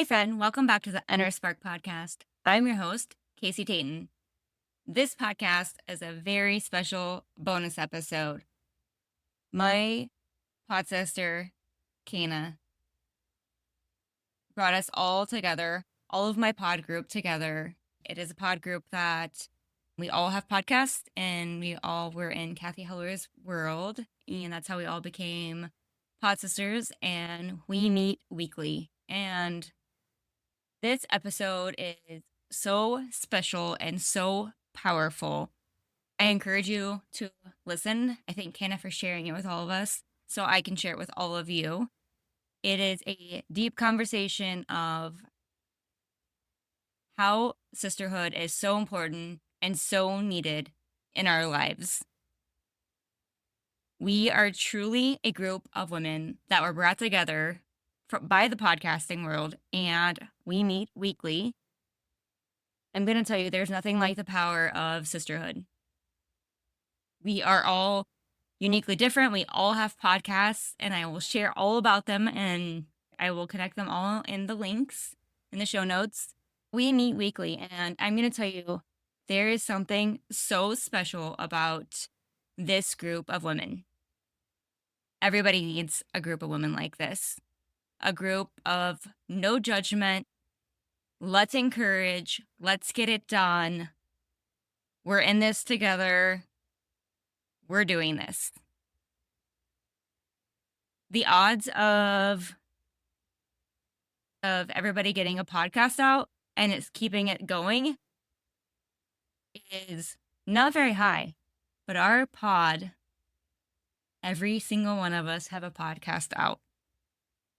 Hey, friend, welcome back to the Inner Spark podcast. I'm your host, Casey Tayton. This podcast is a very special bonus episode. My pod sister, Kana, brought us all together, all of my pod group together. It is a pod group that we all have podcasts, and we all were in Kathy Heller's world, and that's how we all became pod sisters, and we meet weekly. And this episode is so special and so powerful. I encourage you to listen. I thank Kana for sharing it with all of us so I can share it with all of you. It is a deep conversation of how sisterhood is so important and so needed in our lives. We are truly a group of women that were brought together by the podcasting world, and we meet weekly. I'm going to tell you, there's nothing like the power of sisterhood. We are all uniquely different. We all have podcasts, and I will share all about them, and I will connect them all in the links in the show notes. We meet weekly, and I'm going to tell you, there is something so special about this group of women. Everybody needs a group of women like this. A group of no judgment. Let's encourage. Let's get it done. We're in this together. We're doing this. The odds of everybody getting a podcast out and it's keeping it going is not very high. But our pod, every single one of us have a podcast out.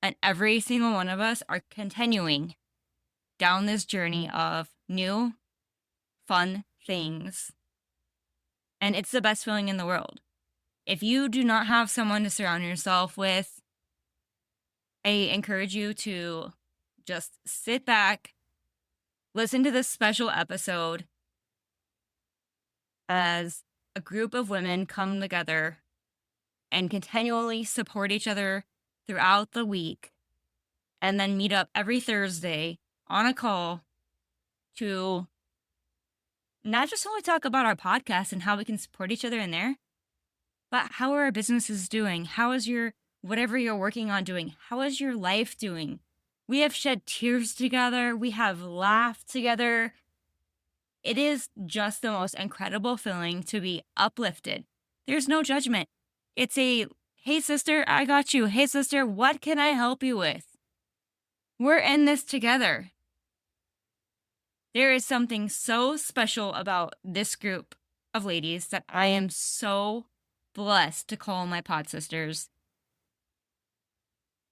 And every single one of us are continuing down this journey of new, fun things. And it's the best feeling in the world. If you do not have someone to surround yourself with, I encourage you to just sit back, listen to this special episode as a group of women come together and continually support each other throughout the week, and then meet up every Thursday on a call to not just only talk about our podcast and how we can support each other in there, but how are our businesses doing? How is your, whatever you're working on doing? How is your life doing? We have shed tears together. We have laughed together. It is just the most incredible feeling to be uplifted. There's no judgment. It's a, hey, sister, I got you. Hey, sister, what can I help you with? We're in this together. There is something so special about this group of ladies that I am so blessed to call my pod sisters,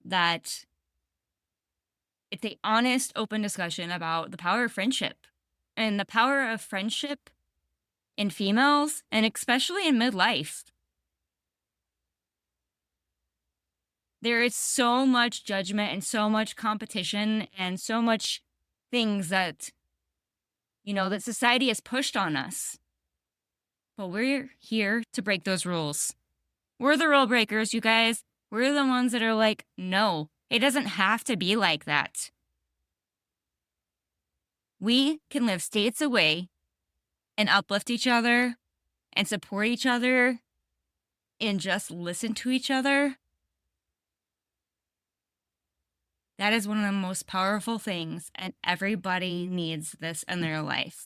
that it's an honest, open discussion about the power of friendship and the power of friendship in females, and especially in midlife. There is so much judgment and so much competition and so much things that, that society has pushed on us. But we're here to break those rules. We're the rule breakers, you guys. We're the ones that are like, no, it doesn't have to be like that. We can live states away and uplift each other and support each other and just listen to each other. That is one of the most powerful things, and everybody needs this in their life.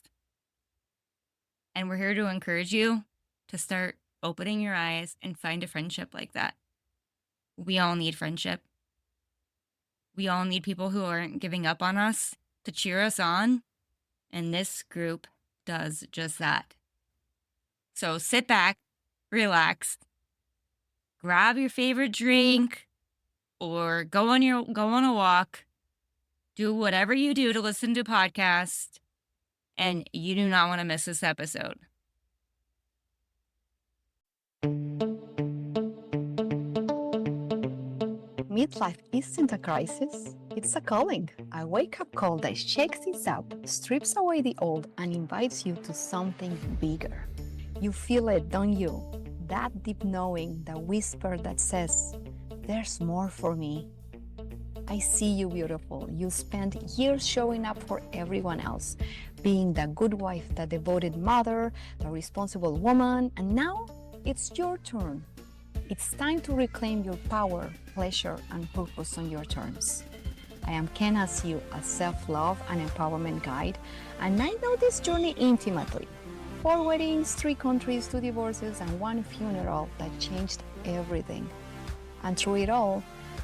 And we're here to encourage you to start opening your eyes and find a friendship like that. We all need friendship. We all need people who aren't giving up on us to cheer us on. And this group does just that. So sit back, relax, grab your favorite drink, or go on a walk, do whatever you do to listen to a podcast, and you do not want to miss this episode. Midlife isn't a crisis, it's a calling. A wake-up call that shakes things up, strips away the old, and invites you to something bigger. You feel it, don't you? That deep knowing, the whisper that says, there's more for me. I see you, beautiful. You spent years showing up for everyone else, being the good wife, the devoted mother, the responsible woman, and now it's your turn. It's time to reclaim your power, pleasure, and purpose on your terms. I am Ken as you, a self-love and empowerment guide, and I know this journey intimately. 4 weddings, 3 countries, 2 divorces, and 1 funeral that changed everything. And through it all,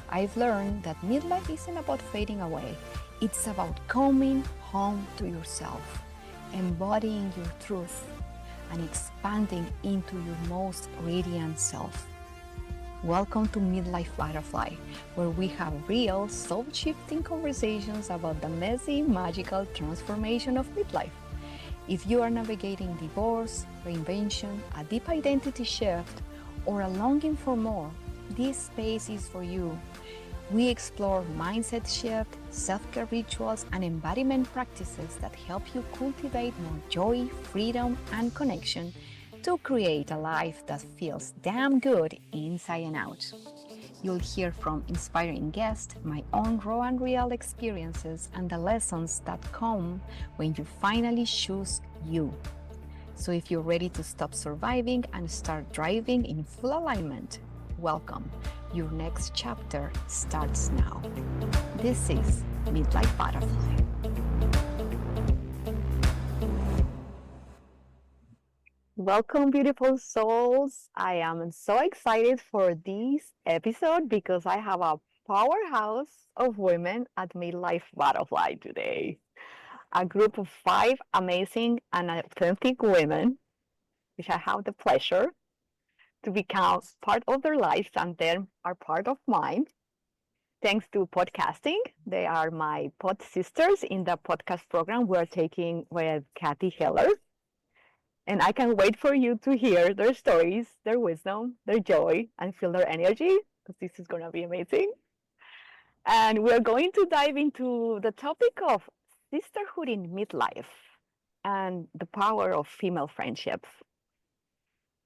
I've learned that midlife isn't about fading away. It's about coming home to yourself, embodying your truth, and expanding into your most radiant self. Welcome to Midlife Butterfly, where we have real, soul-shifting conversations about the messy, magical transformation of midlife. If you are navigating divorce, reinvention, a deep identity shift, or a longing for more, this space is for you. We explore mindset shift, self-care rituals, and embodiment practices that help you cultivate more joy, freedom, and connection to create a life that feels damn good inside and out. You'll hear from inspiring guests, my own raw and real experiences, and the lessons that come when you finally choose you. So if you're ready to stop surviving and start driving in full alignment, welcome. Your next chapter starts now. This is Midlife Butterfly. Welcome, beautiful souls. I am so excited for this episode because I have a powerhouse of women at Midlife Butterfly today. A group of 5 amazing and authentic women, which I have the pleasure to become part of their lives and they are part of mine. Thanks to podcasting, they are my pod sisters in the podcast program we're taking with Kathy Heller. And I can't wait for you to hear their stories, their wisdom, their joy, and feel their energy, because this is going to be amazing. And we're going to dive into the topic of sisterhood in midlife and the power of female friendships.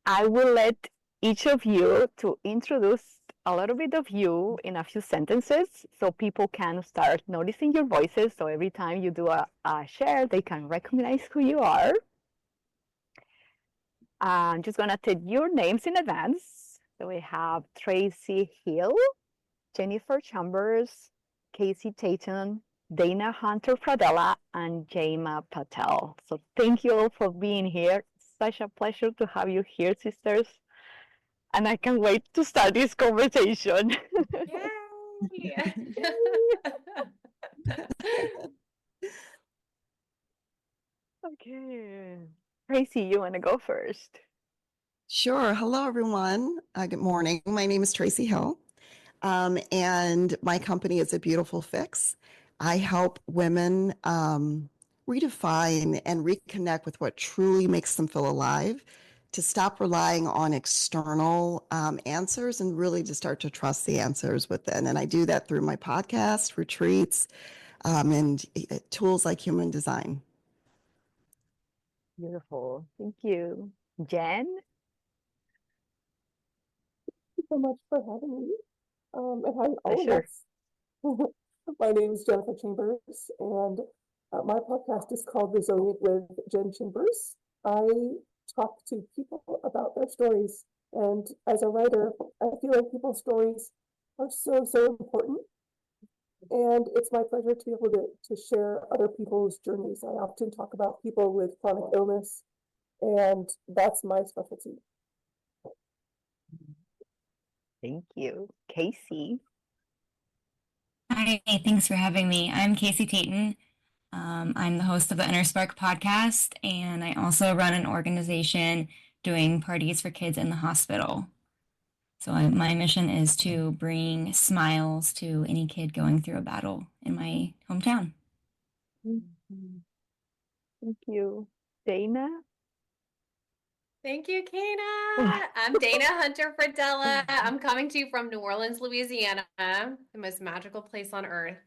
I will let each of you to introduce a little bit of you in a few sentences so people can start noticing your voices. So every time you do a share, they can recognize who you are. I'm just going to take your names in advance. So we have Tracy Hill, Jennifer Chambers, Casey Tayton, Dana Hunter Pradella, and Jaima Patel. So thank you all for being here. Such a pleasure to have you here, sisters. And I can't wait to start this conversation. Yay! Okay. Tracy, you want to go first? Sure. Hello, everyone. Good morning. My name is Tracy Hill, and my company is A Beautiful Fix. I help women redefine and reconnect with what truly makes them feel alive, to stop relying on external answers and really to start to trust the answers within. And I do that through my podcast, retreats, and tools like human design. Beautiful. Thank you. Jen? So much for having me. And hi, all of Pleasure. us. My name is Jennifer Chambers, and my podcast is called Resilient with Jen Chambers. I talk to people about their stories, and as a writer, I feel like people's stories are so important. And it's my pleasure to be able to share other people's journeys. I often talk about people with chronic illness, and that's my specialty. Thank you. Casey? Hi, thanks for having me. I'm Casey Tayton. I'm the host of the Inner Spark podcast, and I also run an organization doing parties for kids in the hospital. So my mission is to bring smiles to any kid going through a battle in my hometown. Thank you. Dana? Thank you, Kana. I'm Dana Hunter Fradella. I'm coming to you from New Orleans, Louisiana, the most magical place on earth.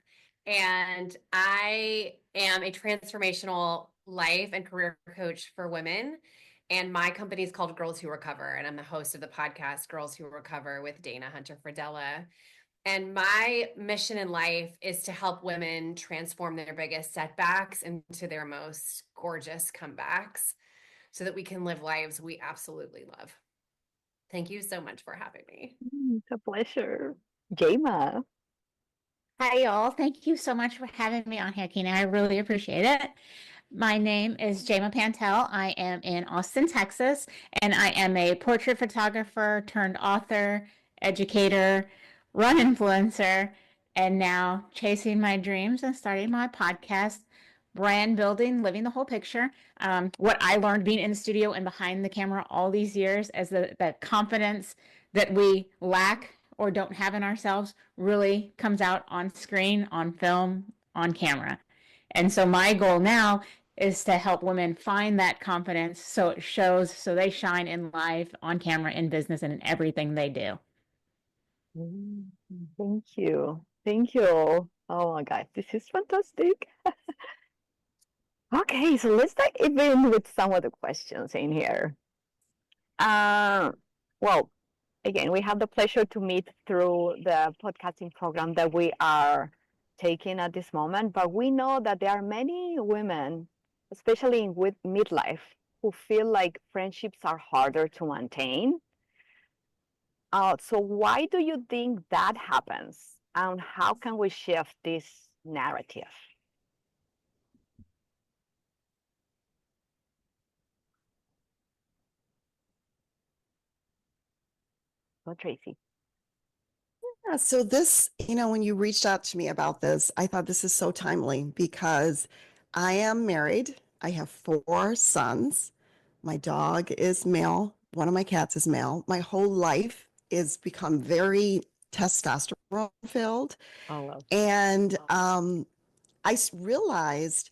And I am a transformational life and career coach for women. And my company is called Girls Who Recover. And I'm the host of the podcast, Girls Who Recover with Dana Hunter Fradella. And my mission in life is to help women transform their biggest setbacks into their most gorgeous comebacks so that we can live lives we absolutely love. Thank you so much for having me. It's a pleasure. Jema. Hi, y'all. Thank you so much for having me on here, Kina. I really appreciate it. My name is Jama Pantel. I am in Austin, Texas, and I am a portrait photographer turned author, educator, run influencer, and now chasing my dreams and starting my podcast, brand building, living the whole picture. What I learned being in the studio and behind the camera all these years as the confidence that we lack or don't have in ourselves really comes out on screen, on film, on camera. And so my goal now is to help women find that confidence so it shows, so they shine in life, on camera, in business, and in everything they do. Thank you. Thank you. Oh my God, this is fantastic. Okay, so let's dive in with some of the questions in here. Well, again, we have the pleasure to meet through the podcasting program that we are taking at this moment, but we know that there are many women, especially with midlife, who feel like friendships are harder to maintain. So why do you think that happens? And how can we shift this narrative? So Tracy. Yeah, so this, when you reached out to me about this, I thought this is so timely because I am married. I have 4 sons. My dog is male. One of my cats is male. My whole life is become very testosterone filled. Oh, well. And realized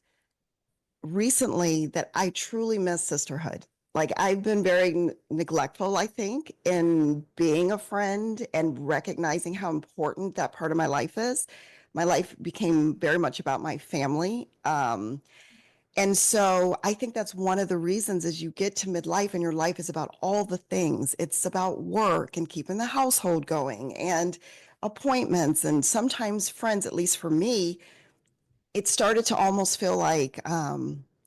recently that I truly miss sisterhood. Like I've been very neglectful, I think, in being a friend and recognizing how important that part of my life is. My life became very much about my family. And so I think that's one of the reasons as you get to midlife and your life is about all the things. It's about work and keeping the household going and appointments and sometimes friends, at least for me, it started to almost feel like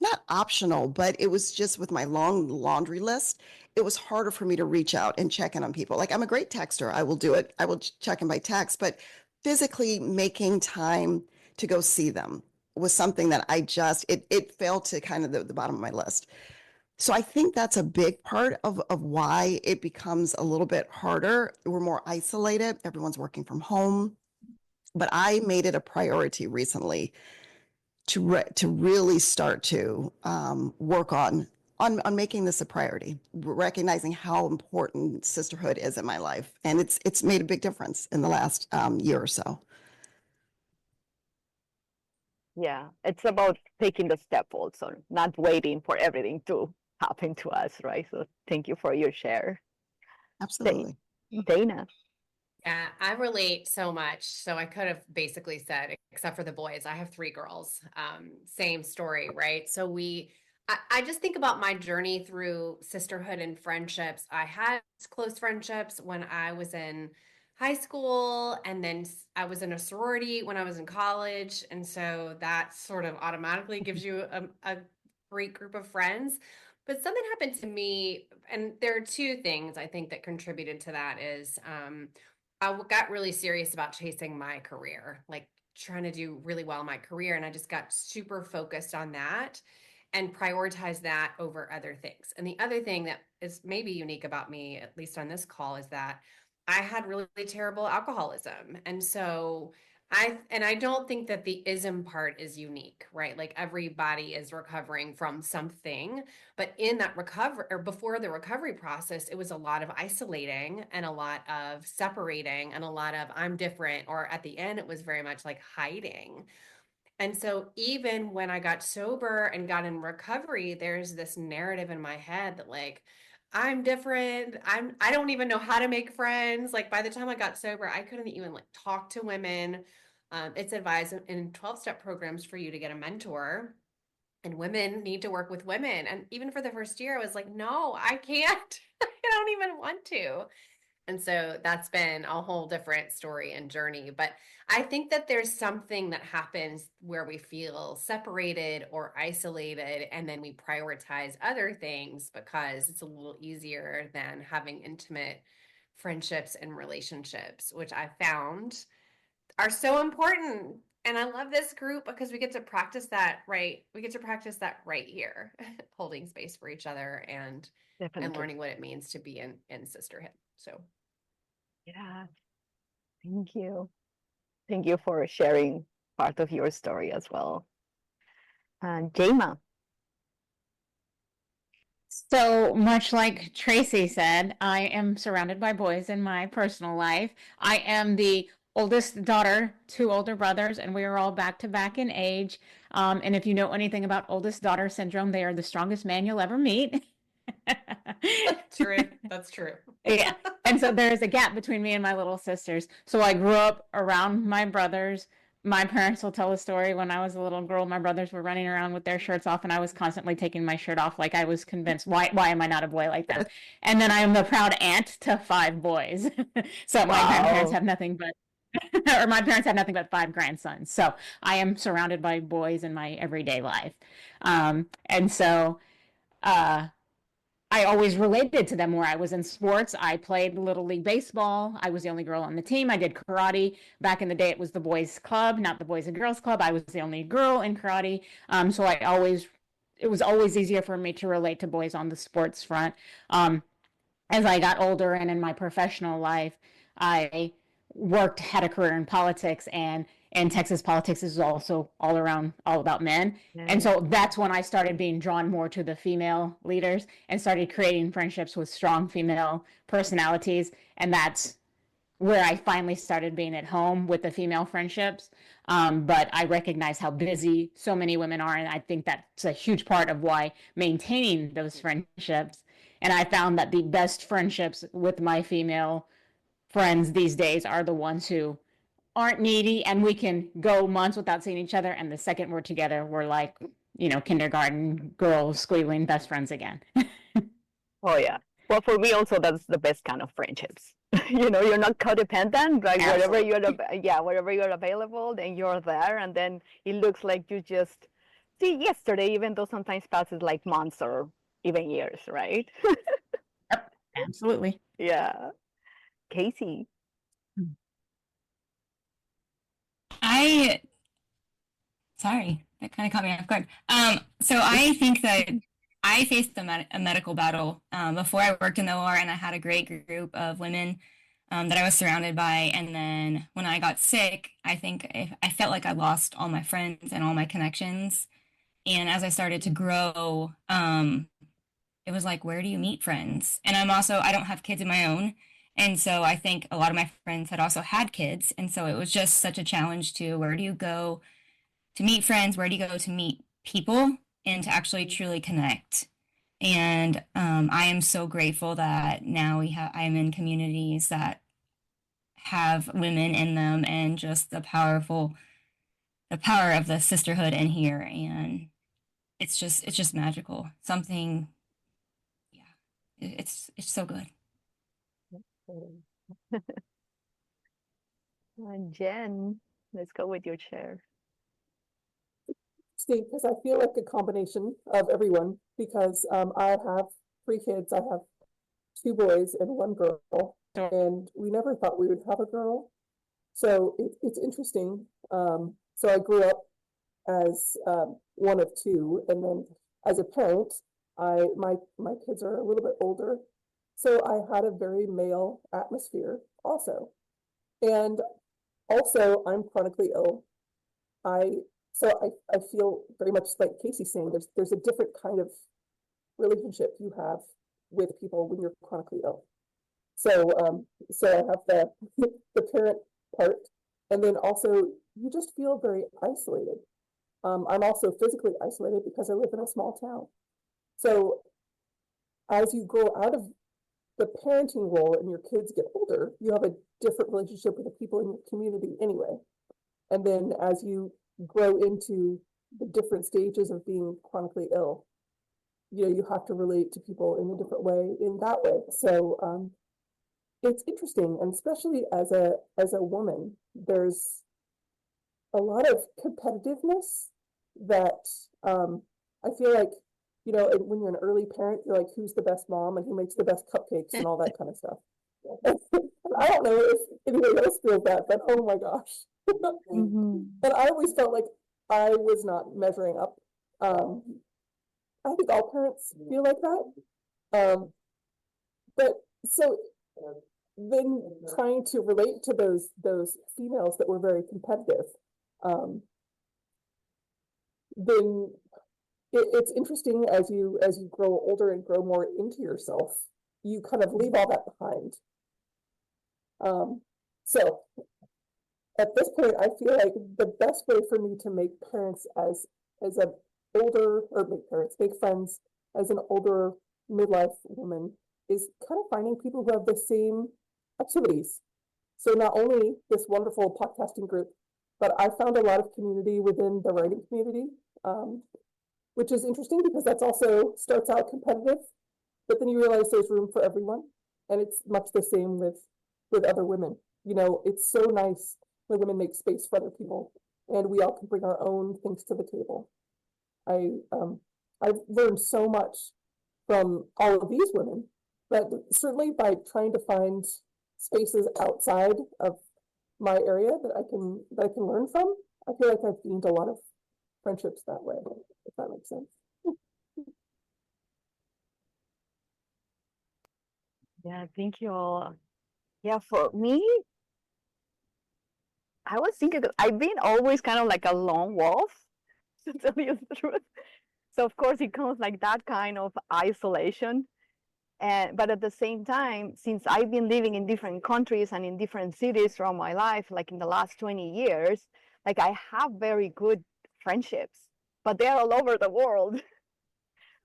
not optional, but it was just with my long laundry list. It was harder for me to reach out and check in on people. Like I'm a great texter. I will do it. I will check in by text, but physically making time to go see them was something that it fell to kind of the bottom of my list. So I think that's a big part of why it becomes a little bit harder. We're more isolated. Everyone's working from home. But I made it a priority recently to really start to work on making this a priority, recognizing how important sisterhood is in my life, and it's made a big difference in the last year or so. Yeah, it's about taking the step also, not waiting for everything to happen to us, right? So thank you for your share. Absolutely. Dana. Yeah, I relate so much. So I could have basically said, except for the boys, I have 3 girls. Same story, right? So I just think about my journey through sisterhood and friendships. I had close friendships when I was in high school, and then I was in a sorority when I was in college. And so that sort of automatically gives you a great group of friends. But something happened to me, and there are 2 things I think that contributed to that is I got really serious about chasing my career, like trying to do really well in my career. And I just got super focused on that and prioritized that over other things. And the other thing that is maybe unique about me, at least on this call, is that I had really terrible alcoholism. And so I don't think that the ism part is unique, right? Like everybody is recovering from something, but in that recovery or before the recovery process, it was a lot of isolating and a lot of separating and a lot of I'm different, or at the end it was very much like hiding. And so even when I got sober and got in recovery, there's this narrative in my head that like I'm different. I don't even know how to make friends. Like by the time I got sober, I couldn't even like talk to women. It's advised in 12-step programs for you to get a mentor, and women need to work with women. And even for the first year, I was like, no, I can't. I don't even want to. And so that's been a whole different story and journey. But I think that there's something that happens where we feel separated or isolated, and then we prioritize other things because it's a little easier than having intimate friendships and relationships, which I found are so important. And I love this group because we get to practice that right. We get to practice that right here, holding space for each other and Definitely. learning what it means to be in sisterhood. So Yeah. Thank you. Thank you for sharing part of your story as well. Jema. So much like Tracy said, I am surrounded by boys in my personal life. I am the oldest daughter, two older brothers, and we are all back to back in age. And if you know anything about oldest daughter syndrome, they are the strongest man you'll ever meet. true. That's true. Yeah. And so there is a gap between me and my little sisters. So I grew up around my brothers. My parents will tell a story when I was a little girl. My brothers were running around with their shirts off, and I was constantly taking my shirt off, like I was convinced, why am I not a boy like this? And then I am the proud aunt to 5 boys. So my grandparents Wow. have nothing but, or my parents have nothing but 5 grandsons. So I am surrounded by boys in my everyday life. And so, I always related to them where I was in sports. I played Little League Baseball. I was the only girl on the team. I did karate. Back in the day, it was the boys' club, not the boys and girls club. I was the only girl in karate. So it was always easier for me to relate to boys on the sports front. As I got older and in my professional life, I had a career in politics, and in Texas, politics is also all about men. And so that's when I started being drawn more to the female leaders and started creating friendships with strong female personalities. And that's where I finally started being at home with the female friendships. But I recognize how busy so many women are. And I think that's a huge part of why maintaining those friendships. And I found that the best friendships with my female friends these days are the ones who aren't needy, and we can go months without seeing each other. And the second we're together, we're like, kindergarten girls squealing best friends again. Oh yeah. Well, for me also, that's the best kind of friendships. You're not codependent, like wherever you're available, then you're there, and then it looks like you just see yesterday, even though sometimes passes like months or even years, right? Yep, absolutely. Yeah. Casey. Sorry, that kind of caught me off guard. So I think that I faced a medical battle before I worked in the OR, and I had a great group of women that I was surrounded by. And then when I got sick, I think I felt like I lost all my friends and all my connections. And as I started to grow, it was like, where do you meet friends? And I don't have kids of my own. And so I think a lot of my friends had also had kids. And so it was just such a challenge to where do you go to meet friends? Where do you go to meet people and to actually truly connect? And I am so grateful that now I am in communities that have women in them, and just the power of the sisterhood in here. And it's just magical. Something, yeah, it's so good. Jen, let's go with your share. Steve, because I feel like a combination of everyone, because I have 3 kids. I have 2 boys and 1 girl, and we never thought we would have a girl. So it's interesting. So I grew up as one of 2, and then as a parent, my kids are a little bit older, so I had a very male atmosphere also, and also I'm chronically ill. So I feel very much like Casey's saying, there's a different kind of relationship you have with people when you're chronically ill. So I have the parent part, and then also you just feel very isolated. I'm also physically isolated because I live in a small town. So as you grow out of the parenting role and your kids get older, you have a different relationship with the people in your community anyway. And then as you grow into the different stages of being chronically ill, you have to relate to people in a different way in that way. So it's interesting, and especially as a woman, there's a lot of competitiveness that I feel like, when you're an early parent, you're like, who's the best mom and who makes the best cupcakes and all that kind of stuff. I don't know if anybody else feels that, but oh my gosh. Mm-hmm. And I always felt like I was not measuring up. I think all parents feel like that. But so then trying to relate to those females that were very competitive, then it's interesting as you grow older and grow more into yourself, you kind of leave all that behind. So at this point, I feel like the best way for me to make parents as an older, or make friends as an older midlife woman is kind of finding people who have the same activities. So not only this wonderful podcasting group, but I found a lot of community within the writing community, which is interesting because that's also starts out competitive, but then you realize there's room for everyone. And it's much the same with other women. It's so nice when women make space for other people and we all can bring our own things to the table. I've learned so much from all of these women, but certainly by trying to find spaces outside of my area that I can learn from, I feel like I've gained a lot of friendships that way, if that makes sense. Yeah, thank you all. Yeah, for me, I was thinking that I've been always kind of like a lone wolf, to tell you the truth. So of course it comes like that kind of isolation. But at the same time, since I've been living in different countries and in different cities throughout my life, like in the last 20 years, like I have very good friendships, but they're all over the world.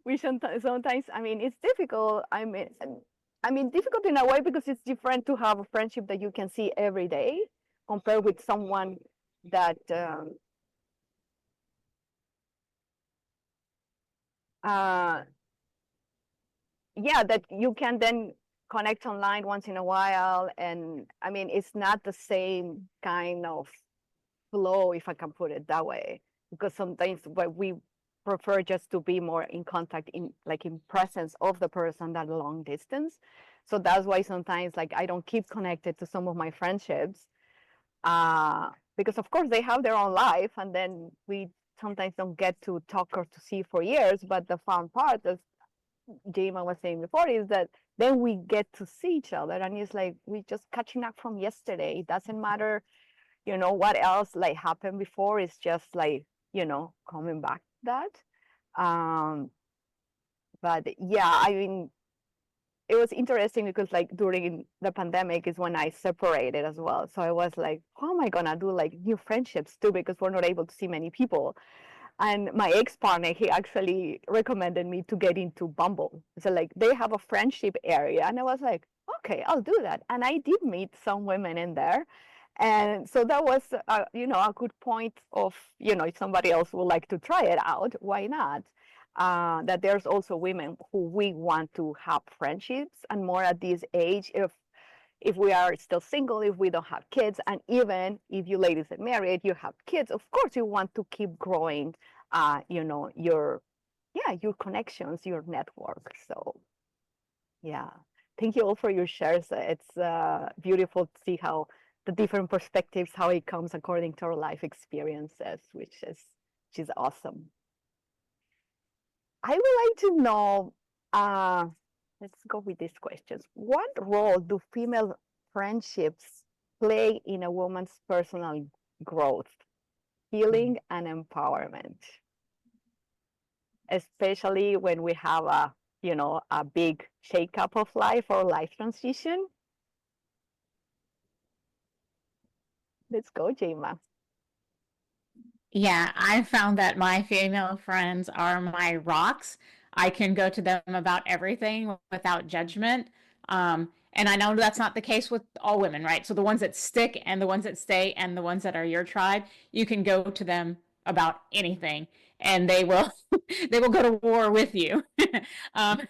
We sometimes, I mean, it's difficult. Difficult in a way because it's different to have a friendship that you can see every day compared with someone that that you can then connect online once in a while. And I mean, it's not the same kind of flow, if I can put it that way, because sometimes we prefer just to be more in contact in presence of the person that long distance. So that's why sometimes like I don't keep connected to some of my friendships because of course they have their own life and then we sometimes don't get to talk or to see for years. But the fun part, as Jema was saying before, is that then we get to see each other and it's like we just catching up from yesterday. It doesn't matter what else like happened before. It's just like coming back to that. But yeah, I mean, it was interesting because like during the pandemic is when I separated as well. So I was like, how am I gonna do like new friendships too, because we're not able to see many people. And my ex-partner, he actually recommended me to get into Bumble. So like they have a friendship area. And I was like, okay, I'll do that. And I did meet some women in there. And so that was, a good point of, if somebody else would like to try it out, why not? That there's also women who we want to have friendships, and more at this age, if we are still single, if we don't have kids, and even if you ladies are married, you have kids, of course you want to keep growing, your connections, your network. So yeah, thank you all for your shares. It's beautiful to see how the different perspectives, how it comes according to our life experiences, which is awesome. I would like to know, let's go with these questions. What role do female friendships play in a woman's personal growth, healing, and empowerment? Especially when we have a big shakeup of life or life transition. Let's go, Jema. Yeah, I found that my female friends are my rocks. I can go to them about everything without judgment. And I know that's not the case with all women, right? So the ones that stick and the ones that stay and the ones that are your tribe, you can go to them about anything, and they will they will go to war with you. um,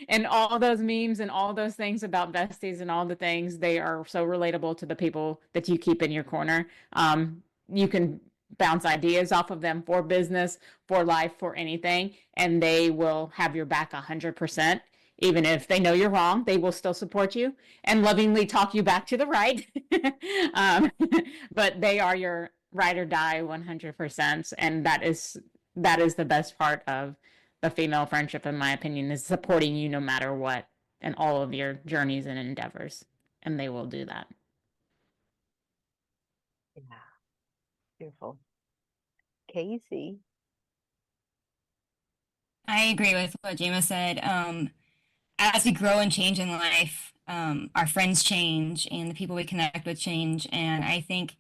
and all those memes and all those things about besties and all the things, they are so relatable to the people that you keep in your corner. You can bounce ideas off of them for business, for life, for anything, and they will have your back 100%. Even if they know you're wrong, they will still support you and lovingly talk you back to the right. um, but they are your ride or die 100%. And that is the best part of the female friendship, in my opinion, is supporting you no matter what in all of your journeys and endeavors. And they will do that. Yeah, beautiful. Casey. I agree with what Jema said. As we grow and change in life, our friends change and the people we connect with change. And I think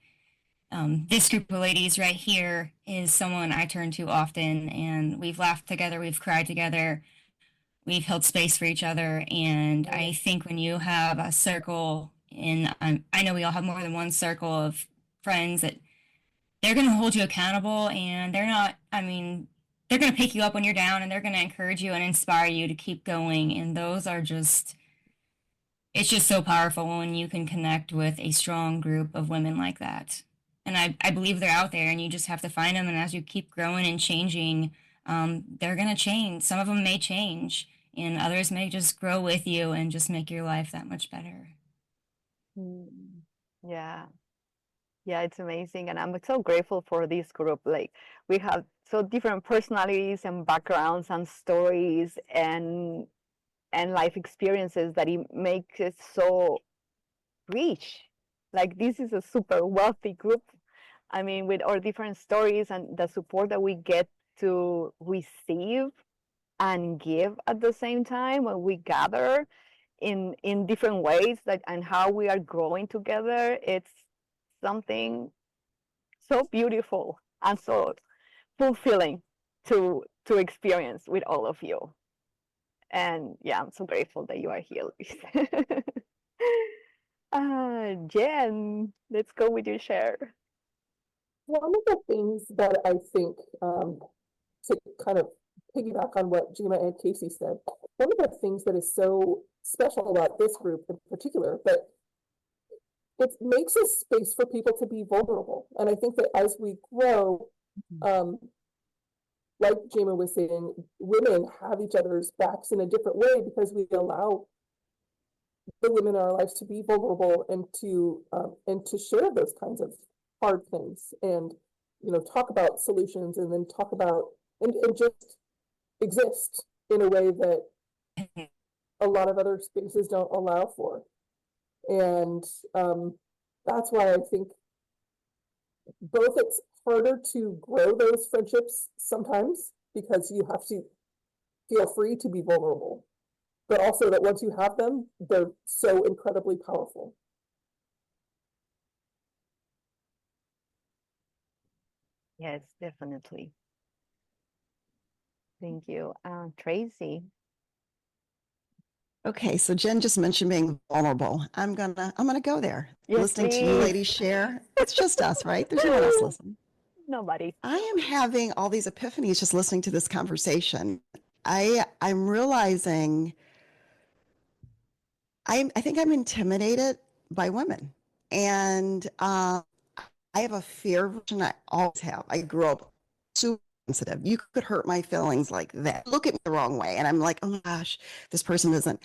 this group of ladies right here is someone I turn to often. And we've laughed together, we've cried together, we've held space for each other. And I think when you have a circle, I know we all have more than one circle of friends that they're going to hold you accountable, and they're not, I mean, they're going to pick you up when you're down, and they're going to encourage you and inspire you to keep going. And those are just, it's just so powerful when you can connect with a strong group of women like that. And I believe they're out there, and you just have to find them. And as you keep growing and changing, they're going to change. Some of them may change, and others may just grow with you and just make your life that much better. Yeah. Yeah, it's amazing. And I'm so grateful for this group. Like, we have so different personalities and backgrounds and stories and life experiences that it makes it so rich. Like, this is a super wealthy group. I mean, with our different stories and the support that we get to receive and give at the same time when we gather in different ways, like, and how we are growing together. It's something so beautiful and so fulfilling to experience with all of you. And yeah, I'm so grateful that you are here, Luis. Jen, let's go with your share. One of the things that I think, to kind of piggyback on what Gina and Casey said, one of the things that is so special about this group in particular, but it makes a space for people to be vulnerable. And I think that as we grow, like Jima was saying, women have each other's backs in a different way because we allow the women in our lives to be vulnerable and to share those kinds of hard things, and talk about solutions, and then talk about and just exist in a way that a lot of other spaces don't allow for. And that's why I think both it's harder to grow those friendships sometimes because you have to feel free to be vulnerable, but also that once you have them, they're so incredibly powerful. Yes, definitely. Thank you. Tracy. Okay, so Jen just mentioned being vulnerable. I'm gonna go there. Yes, Listening to you please. ladies share. It's just us, right? There's no one else listening. Nobody. I am having all these epiphanies just listening to this conversation. I'm realizing I think I'm intimidated by women, and I have a fear, which I always have. I grew up super sensitive. You could hurt my feelings like that. Look at me the wrong way, and I'm like, oh my gosh, this person isn't.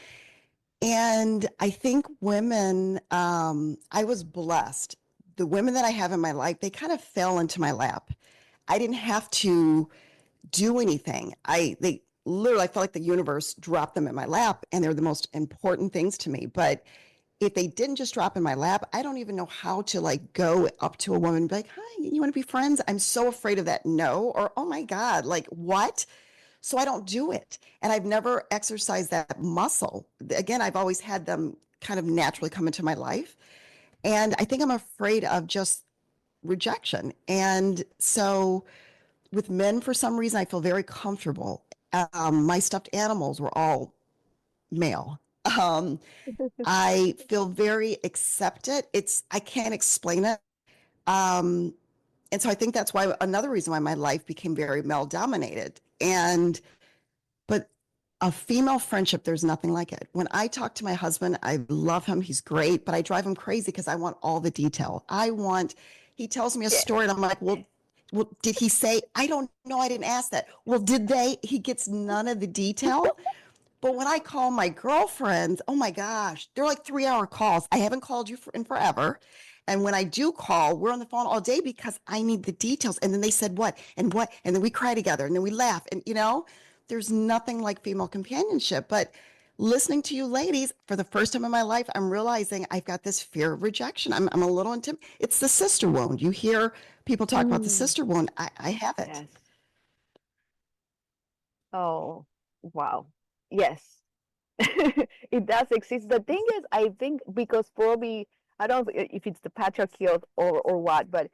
And I think women, I was blessed. The women that I have in my life, they kind of fell into my lap. I didn't have to do anything. They literally, I felt like the universe dropped them in my lap, and they're the most important things to me. But if they didn't just drop in my lap, I don't even know how to like go up to a woman and be like, hi, you want to be friends? I'm so afraid of that no, or oh my God, like what? So I don't do it. And I've never exercised that muscle. Again, I've always had them kind of naturally come into my life. And I think I'm afraid of just rejection. And so with men, for some reason, I feel very comfortable. My stuffed animals were all male. I feel very accepted. I can't explain it. And so I think that's why another reason why my life became very male dominated. But a female friendship, there's nothing like it. When I talk to my husband, I love him. He's great, but I drive him crazy because I want all the detail. He tells me a Yes. story and I'm like, well, did he say, I don't know. I didn't ask that. Well, did they? He gets none of the detail. But when I call my girlfriends, oh my gosh, they're like 3-hour calls. I haven't called you in forever. And when I do call, we're on the phone all day because I need the details. And then they said what and what, and then we cry together and then we laugh. And there's nothing like female companionship. But listening to you ladies, for the first time in my life, I'm realizing I've got this fear of rejection. I'm a little intimidated. It's the sister wound. You hear people talk about the sister wound. I have it. Yes. Oh, wow. Yes. It does exist. The thing is, I think because probably, I don't know if it's the patriarchy or what, but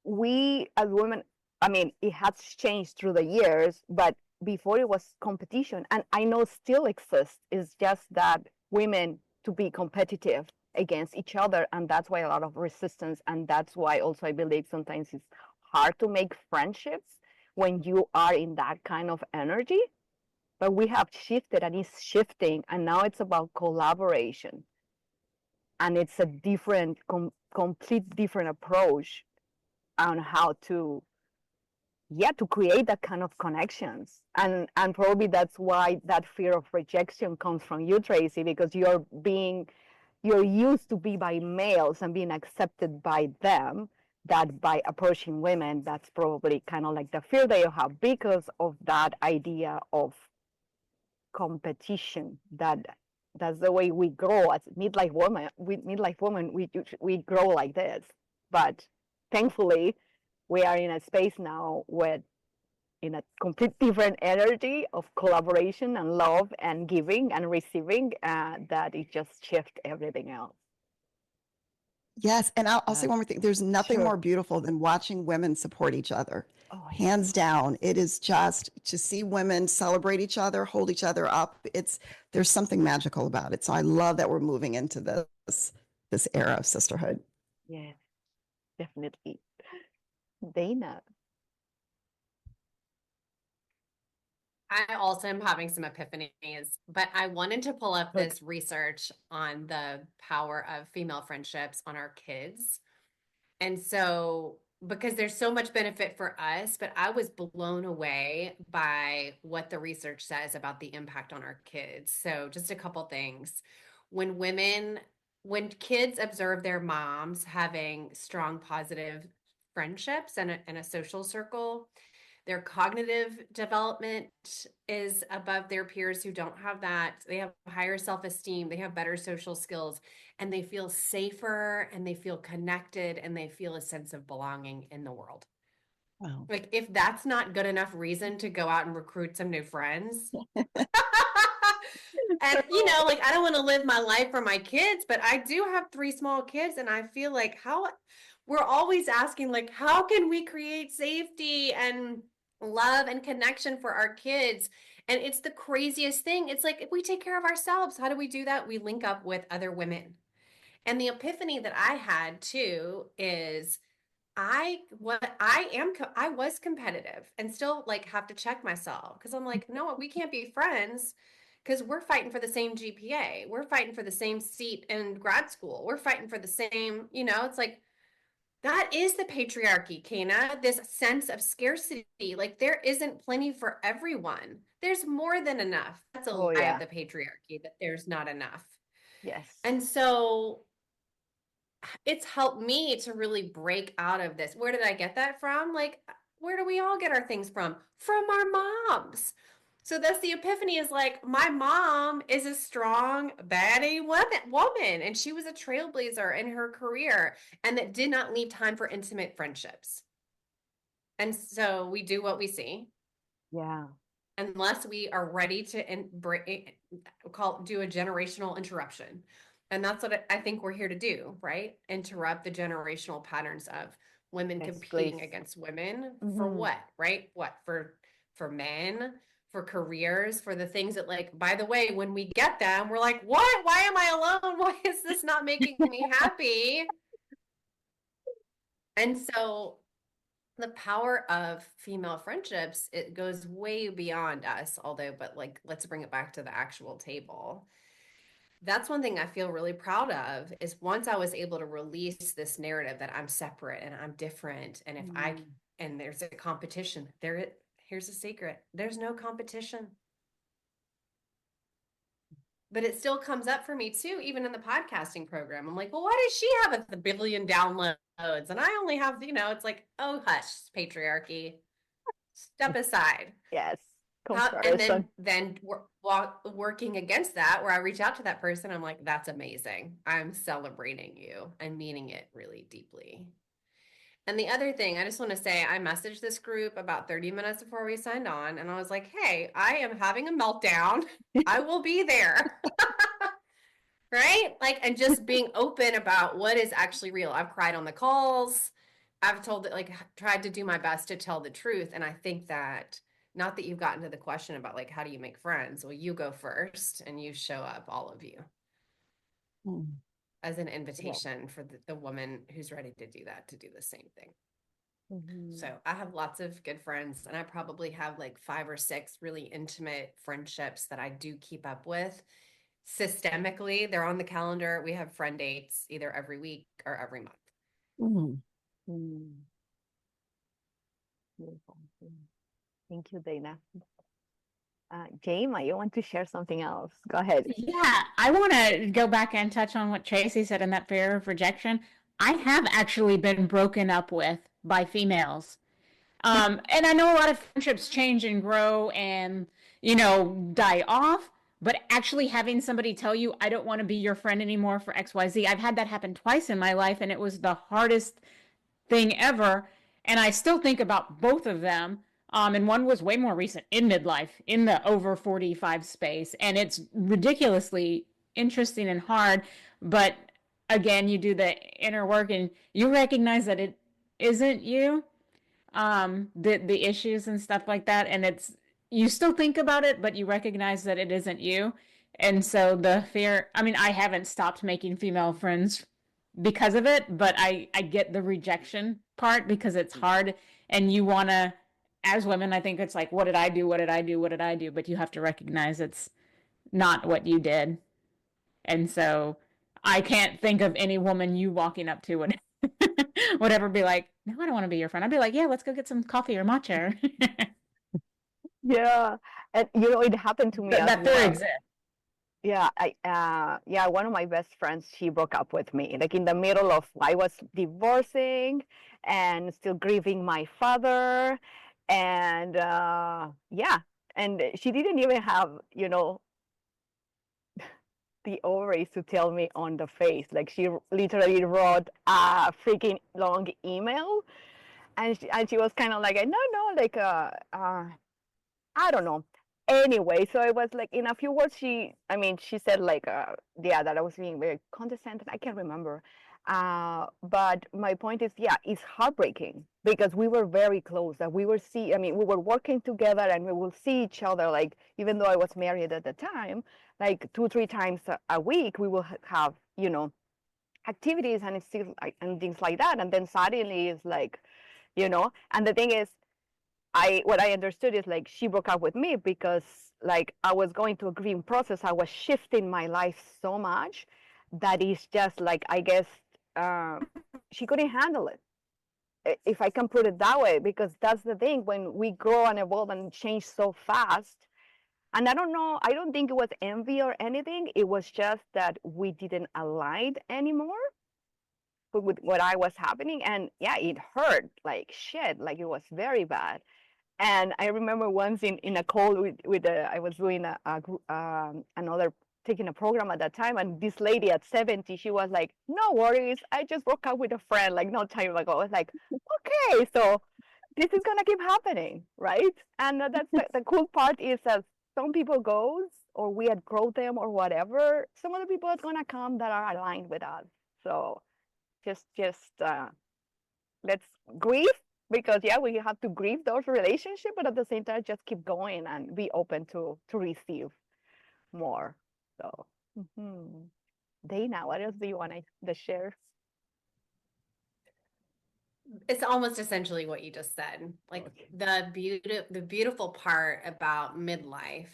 we as women, I mean, it has changed through the years, but before it was competition, and I know still exists. It's just that women to be competitive against each other, and that's why a lot of resistance, and that's why also I believe sometimes it's hard to make friendships when you are in that kind of energy. But we have shifted and it's shifting, and now it's about collaboration, and it's a complete different approach on how to create that kind of connections. And probably that's why that fear of rejection comes from you, Tracy, because you're used to be by males and being accepted by them, that by approaching women, that's probably kind of like the fear that you have because of that idea of competition. That's the way we grow as midlife women. We grow like this. But thankfully, we are in a space now where in a complete different energy of collaboration and love and giving and receiving, that it just shift everything else. Yes, and I'll say one more thing. There's nothing Sure. more beautiful than watching women support each other. Oh, Hands down, it is just to see women celebrate each other, hold each other up. There's something magical about it. So I love that we're moving into this era of sisterhood. yes, definitely. Dana. I also am having some epiphanies, but I wanted to pull up this research on the power of female friendships on our kids. And so, because there's so much benefit for us, but I was blown away by what the research says about the impact on our kids. So, just a couple things. When kids observe their moms having strong, positive friendships and a social circle, their cognitive development is above their peers who don't have that. They have higher self-esteem, they have better social skills, and they feel safer and they feel connected and they feel a sense of belonging in the world. Wow. Like, if that's not good enough reason to go out and recruit some new friends. And like, I don't want to live my life for my kids, but I do have 3 small kids, and I feel like we're always asking, like, how can we create safety and love and connection for our kids? And it's the craziest thing. It's like, if we take care of ourselves, how do we do that? We link up with other women. And the epiphany that I had too is I was competitive and still like have to check myself, because I'm like, no, we can't be friends because we're fighting for the same GPA. We're fighting for the same seat in grad school. We're fighting for the same, it's like, that is the patriarchy, Kana, this sense of scarcity. Like, there isn't plenty for everyone. There's more than enough. That's a lie yeah. of the patriarchy, that there's not enough. Yes. And so it's helped me to really break out of this. Where did I get that from? Like, where do we all get our things from? From our moms. So that's the epiphany, is like, my mom is a strong, baddie woman, and she was a trailblazer in her career, and that did not leave time for intimate friendships. And so we do what we see. Yeah. Unless we are ready to do a generational interruption. And that's what I think we're here to do, right? Interrupt the generational patterns of women competing against women for what, right? What, for men, for careers, for the things that, like, by the way, when we get them, we're like, what? Why am I alone? Why is this not making me happy? And so the power of female friendships, it goes way beyond us, although, but like, let's bring it back to the actual table. That's one thing I feel really proud of is once I was able to release this narrative that I'm separate and I'm different. And if I, and there's a competition, here's a secret. There's no competition. But it still comes up for me too, even in the podcasting program. I'm like, well, why does she have a billion downloads? And I only have, it's like, oh, hush, patriarchy. Step aside. Yes. And then working against that, where I reach out to that person, I'm like, that's amazing. I'm celebrating you and meaning it really deeply. And the other thing, I just want to say, I messaged this group about 30 minutes before we signed on, and I was like, hey, I am having a meltdown. I will be there. Right? Like, and just being open about what is actually real. I've cried on the calls. I've tried to do my best to tell the truth. And I think that, not that you've gotten to the question about like, how do you make friends? Well, you go first and you show up, all of you, as an invitation for the woman who's ready to do that, to do the same thing. So I have lots of good friends, and I probably have like 5 or 6 really intimate friendships that I do keep up with systemically. They're on the calendar. We have friend dates either every week or every month. Beautiful. Thank you, Dana. Jama, you want to share something else? Go ahead. Yeah, I want to go back and touch on what Tracy said in that fear of rejection. I have actually been broken up with by females. And I know a lot of friendships change and grow and, die off, but actually having somebody tell you, I don't want to be your friend anymore for XYZ, I've had that happen twice in my life, and it was the hardest thing ever. And I still think about both of them. And one was way more recent in midlife, in the over 45 space. And it's ridiculously interesting and hard. But again, you do the inner work and you recognize that it isn't you, the issues and stuff like that. And you still think about it, but you recognize that it isn't you. And so the fear, I haven't stopped making female friends because of it, but I get the rejection part because it's hard, and you want to, as women, I think it's like, what did I do? What did I do? What did I do? But you have to recognize it's not what you did. And so I can't think of any woman you walking up to and would ever be like, no, I don't want to be your friend. I'd be like, yeah, let's go get some coffee or matcha. Yeah. And it happened to me as that fear well. exists. Yeah, one of my best friends, she broke up with me, like in the middle of, I was divorcing and still grieving my father. And and she didn't even have, the ovaries to tell me on the face. Like she literally wrote a freaking long email, and she was kind of like, no, like, I don't know. Anyway, so it was like, in a few words, she said like, that I was being very condescending. I can't remember. But my point is, yeah, it's heartbreaking because we were very close. That we were working together, and we will see each other. Like, even though I was married at the time, like 2-3 times a week, we will have, activities and and things like that. And then suddenly it's like, and the thing is, what I understood is like she broke up with me because like I was going through a grieving process. I was shifting my life so much that it's just like, I guess, she couldn't handle it, if I can put it that way, because that's the thing, when we grow and evolve and change so fast. And I don't know, I don't think it was envy or anything. It was just that we didn't align anymore with what I was happening. And yeah, it hurt like shit, like it was very bad. And I remember once in a call I was doing another, taking a program at that time, and this lady at 70, she was like, no worries, I just broke up with a friend like no time ago. I was like, okay, so this is gonna keep happening, right? And that's the cool part is that some people goes, or we outgrow them or whatever, some other people are gonna come that are aligned with us. So just let's grieve, because yeah, we have to grieve those relationships, but at the same time just keep going and be open to receive more. So Dana, what else do you want to share? It's almost essentially what you just said. Like the beautiful part about midlife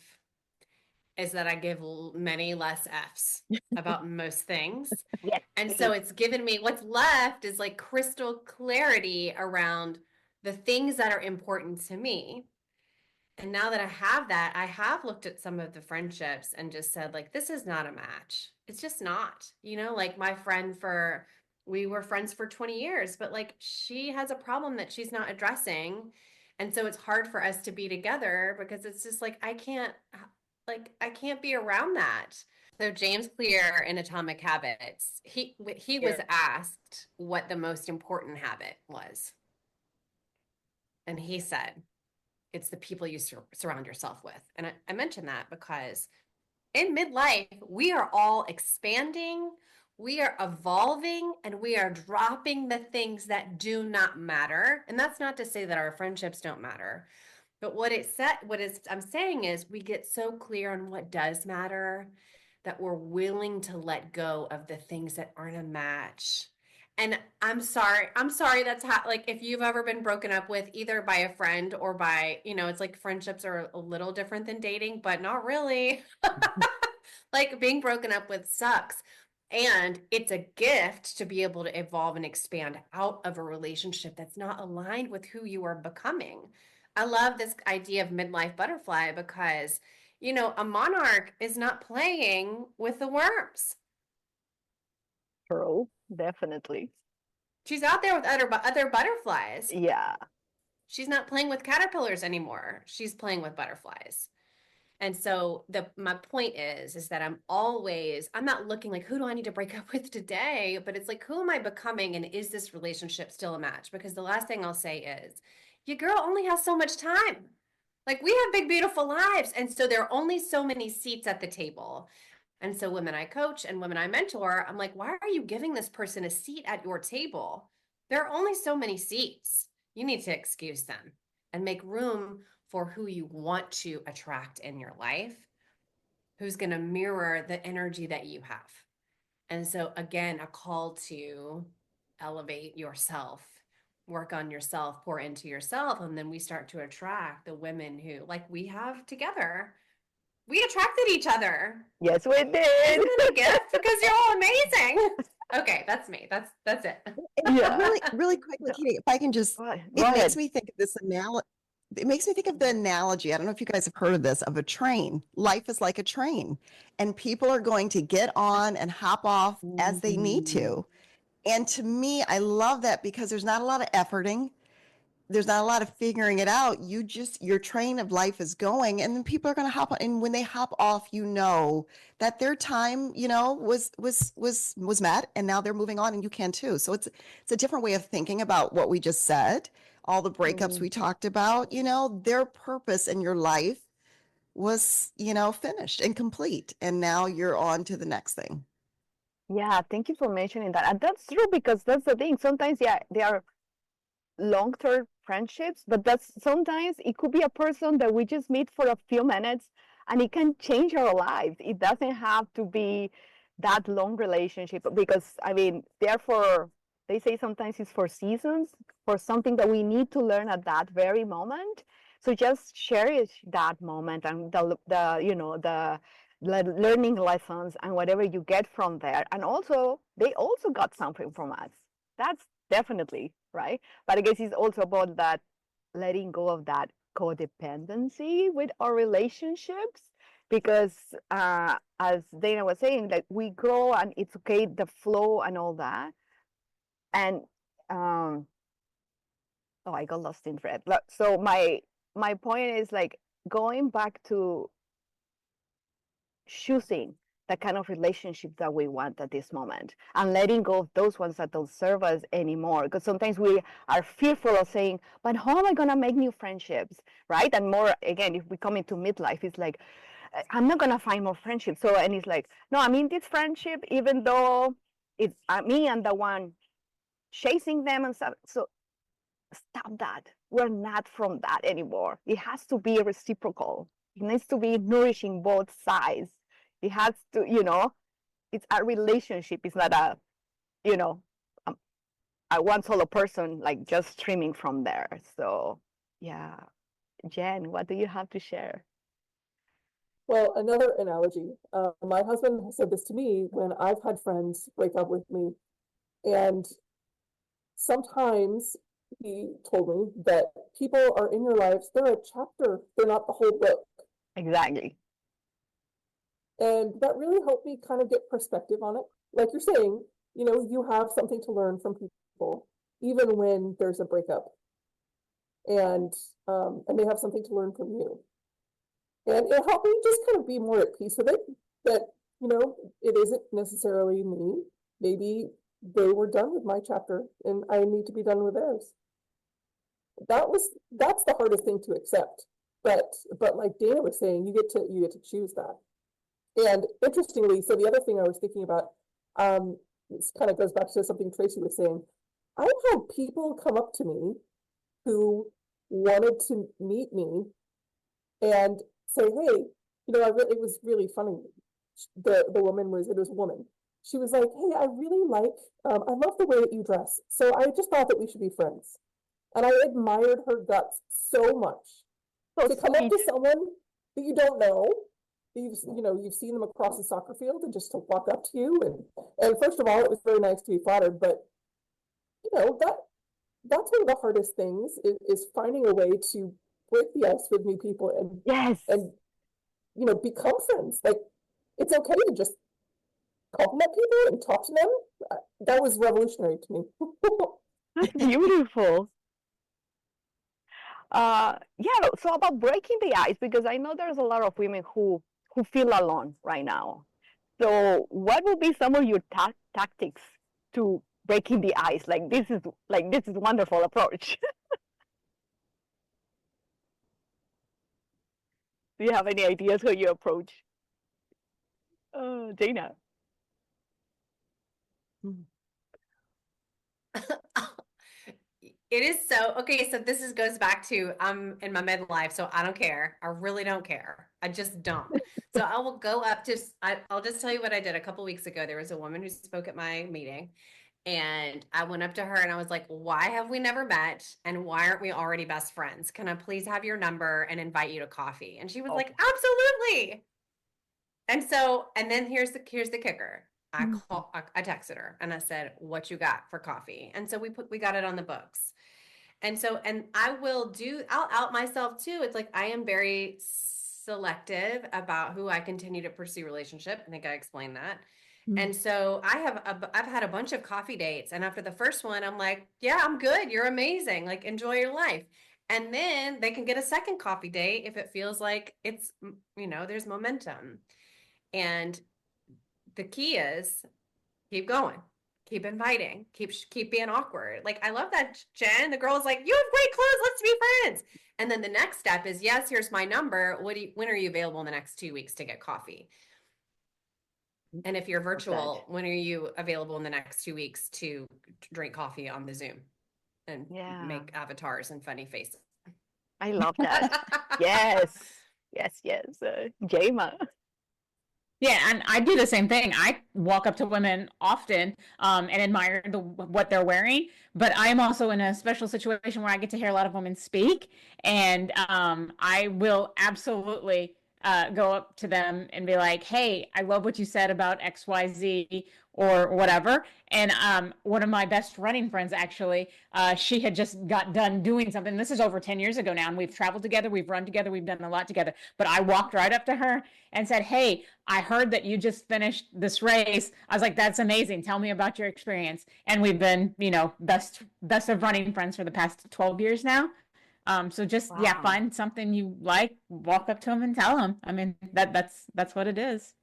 is that I give many less F's about most things. Yes, And me so too. it's given me what's left is like crystal clarity around the things that are important to me. And now that I have that, I have looked at some of the friendships and just said, like, this is not a match. It's just not. Like my friend we were friends for 20 years, but like she has a problem that she's not addressing. And so it's hard for us to be together because it's just like, I can't be around that. So James Clear in Atomic Habits, he was asked what the most important habit was. And he said, it's the people you surround yourself with. And I mentioned that because in midlife, we are all expanding, we are evolving, and we are dropping the things that do not matter. And that's not to say that our friendships don't matter. But I'm saying is we get so clear on what does matter that we're willing to let go of the things that aren't a match. And I'm sorry that's like if you've ever been broken up with either by a friend or by, it's like friendships are a little different than dating, but not really. Like being broken up with sucks. And it's a gift to be able to evolve and expand out of a relationship that's not aligned with who you are becoming. I love this idea of midlife butterfly because, a monarch is not playing with the worms. True, definitely. She's out there with other butterflies. Yeah. She's not playing with caterpillars anymore. She's playing with butterflies. And so my point is that I'm not looking like, who do I need to break up with today? But it's like, who am I becoming? And is this relationship still a match? Because the last thing I'll say is, your girl only has so much time. Like we have big, beautiful lives. And so there are only so many seats at the table. And so women I coach and women I mentor, I'm like, why are you giving this person a seat at your table? There are only so many seats. You need to excuse them and make room for who you want to attract in your life, who's going to mirror the energy that you have. And so, again, a call to elevate yourself, work on yourself, pour into yourself. And then we start to attract the women who, like we have together, we attracted each other. Yes, we did. Isn't it a gift? Because you're all amazing. Okay, that's me. That's it. Yeah. Really quickly, Katie, if I can just, Go it ahead. makes me think of this analogy. It makes me think of the analogy. I don't know if you guys have heard of this, of a train. Life is like a train, and people are going to get on and hop off as they need to. And to me, I love that because there's not a lot of efforting. There's not a lot of figuring it out. Your train of life is going, and then people are going to hop on. And when they hop off, that their time, was met, and now they're moving on, and you can too. So it's a different way of thinking about what we just said. All the breakups we talked about, their purpose in your life was, finished and complete, and now you're on to the next thing. Yeah, thank you for mentioning that. And that's true because that's the thing. Sometimes, yeah, they are long-term friendships, but that's sometimes it could be a person that we just meet for a few minutes and it can change our lives. It doesn't have to be that long relationship because I mean, therefore they say sometimes it's for seasons, for something that we need to learn at that very moment. So just cherish that moment and the learning lessons and whatever you get from there. And also they also got something from us. That's definitely right. But I guess it's also about that letting go of that codependency with our relationships because as Dana was saying, like we grow and it's okay, the flow and all that. And oh, I got lost in thread. So my point is like going back to choosing the kind of relationship that we want at this moment and letting go of those ones that don't serve us anymore. Because sometimes we are fearful of saying, but how am I going to make new friendships? Right. And more, again, if we come into midlife, it's like, I'm not going to find more friendships. So, and it's like, no, I'm in this friendship, even though it's me and the one chasing them and stuff. So stop that. We're not from that anymore. It has to be reciprocal. It needs to be nourishing both sides. It has to, it's a relationship. It's not a, one solo person, like just streaming from there. So yeah. Jen, what do you have to share? Well, another analogy. My husband has said this to me when I've had friends break up with me, and sometimes he told me that people are in your lives, they're a chapter, they're not the whole book. Exactly. And that really helped me kind of get perspective on it. Like you're saying, you have something to learn from people, even when there's a breakup. And they have something to learn from you. And it helped me just kind of be more at peace with it, that, it isn't necessarily me. Maybe they were done with my chapter and I need to be done with theirs. That's the hardest thing to accept. But like Dana was saying, you get to choose that. And interestingly, so the other thing I was thinking about, this kind of goes back to something Tracy was saying. I've had people come up to me who wanted to meet me and say, hey, it was really funny. It was a woman. She was like, hey, I really I love the way that you dress. So I just thought that we should be friends. And I admired her guts so much. So to come up sweet. to someone that you don't know, you've seen them across the soccer field, and just to walk up to you, and first of all, it was very nice to be flattered, but that's one of the hardest things is finding a way to break the ice with new people Yes. and become friends. Like, it's okay to just compliment people and talk to them. That was revolutionary to me. That's beautiful. Yeah, so about breaking the ice, because I know there's a lot of women who feel alone right now. So what would be some of your tactics to breaking the ice? This is a wonderful approach. Do you have any ideas how you approach? Dana. It is so okay. So this goes back to I'm in my midlife, so I don't care. I really don't care. I just don't. So I will go up to. I'll just tell you what I did a couple weeks ago. There was a woman who spoke at my meeting, and I went up to her and I was like, "Why have we never met? And why aren't we already best friends? Can I please have your number and invite you to coffee?" And she was like, "Absolutely." And then here's the kicker. I texted her and I said, "What you got for coffee?" And so we got it on the books. And I'll out myself too. It's like I am very selective about who I continue to pursue relationship. I think I explained that. And so I've had a bunch of coffee dates, and after the first one, I'm like, "Yeah, I'm good. You're amazing. Like, enjoy your life." And then they can get a second coffee date if it feels like it's, there's momentum. And the key is keep going, keep inviting, keep being awkward. Like, I love that, Jen. The girl's like, "You have great clothes. Let's be friends." And then the next step is, yes, here's my number. When are you available in the next 2 weeks to get coffee? And if you're virtual, when are you available in the next 2 weeks to drink coffee on the Zoom and make avatars and funny faces? I love that. Yes. Jema. Yeah, and I do the same thing. I walk up to women often and admire what they're wearing, but I am also in a special situation where I get to hear a lot of women speak, and I will absolutely go up to them and be like, "Hey, I love what you said about XYZ or whatever." And one of my best running friends, actually, she had just got done doing something. This is over 10 years ago now, and we've traveled together, we've run together, we've done a lot together. But I walked right up to her and said, "Hey, I heard that you just finished this race." I was like, "That's amazing. Tell me about your experience." And we've been, best of running friends for the past 12 years now. So just find something you like, walk up to them and tell them. I mean, that's what it is.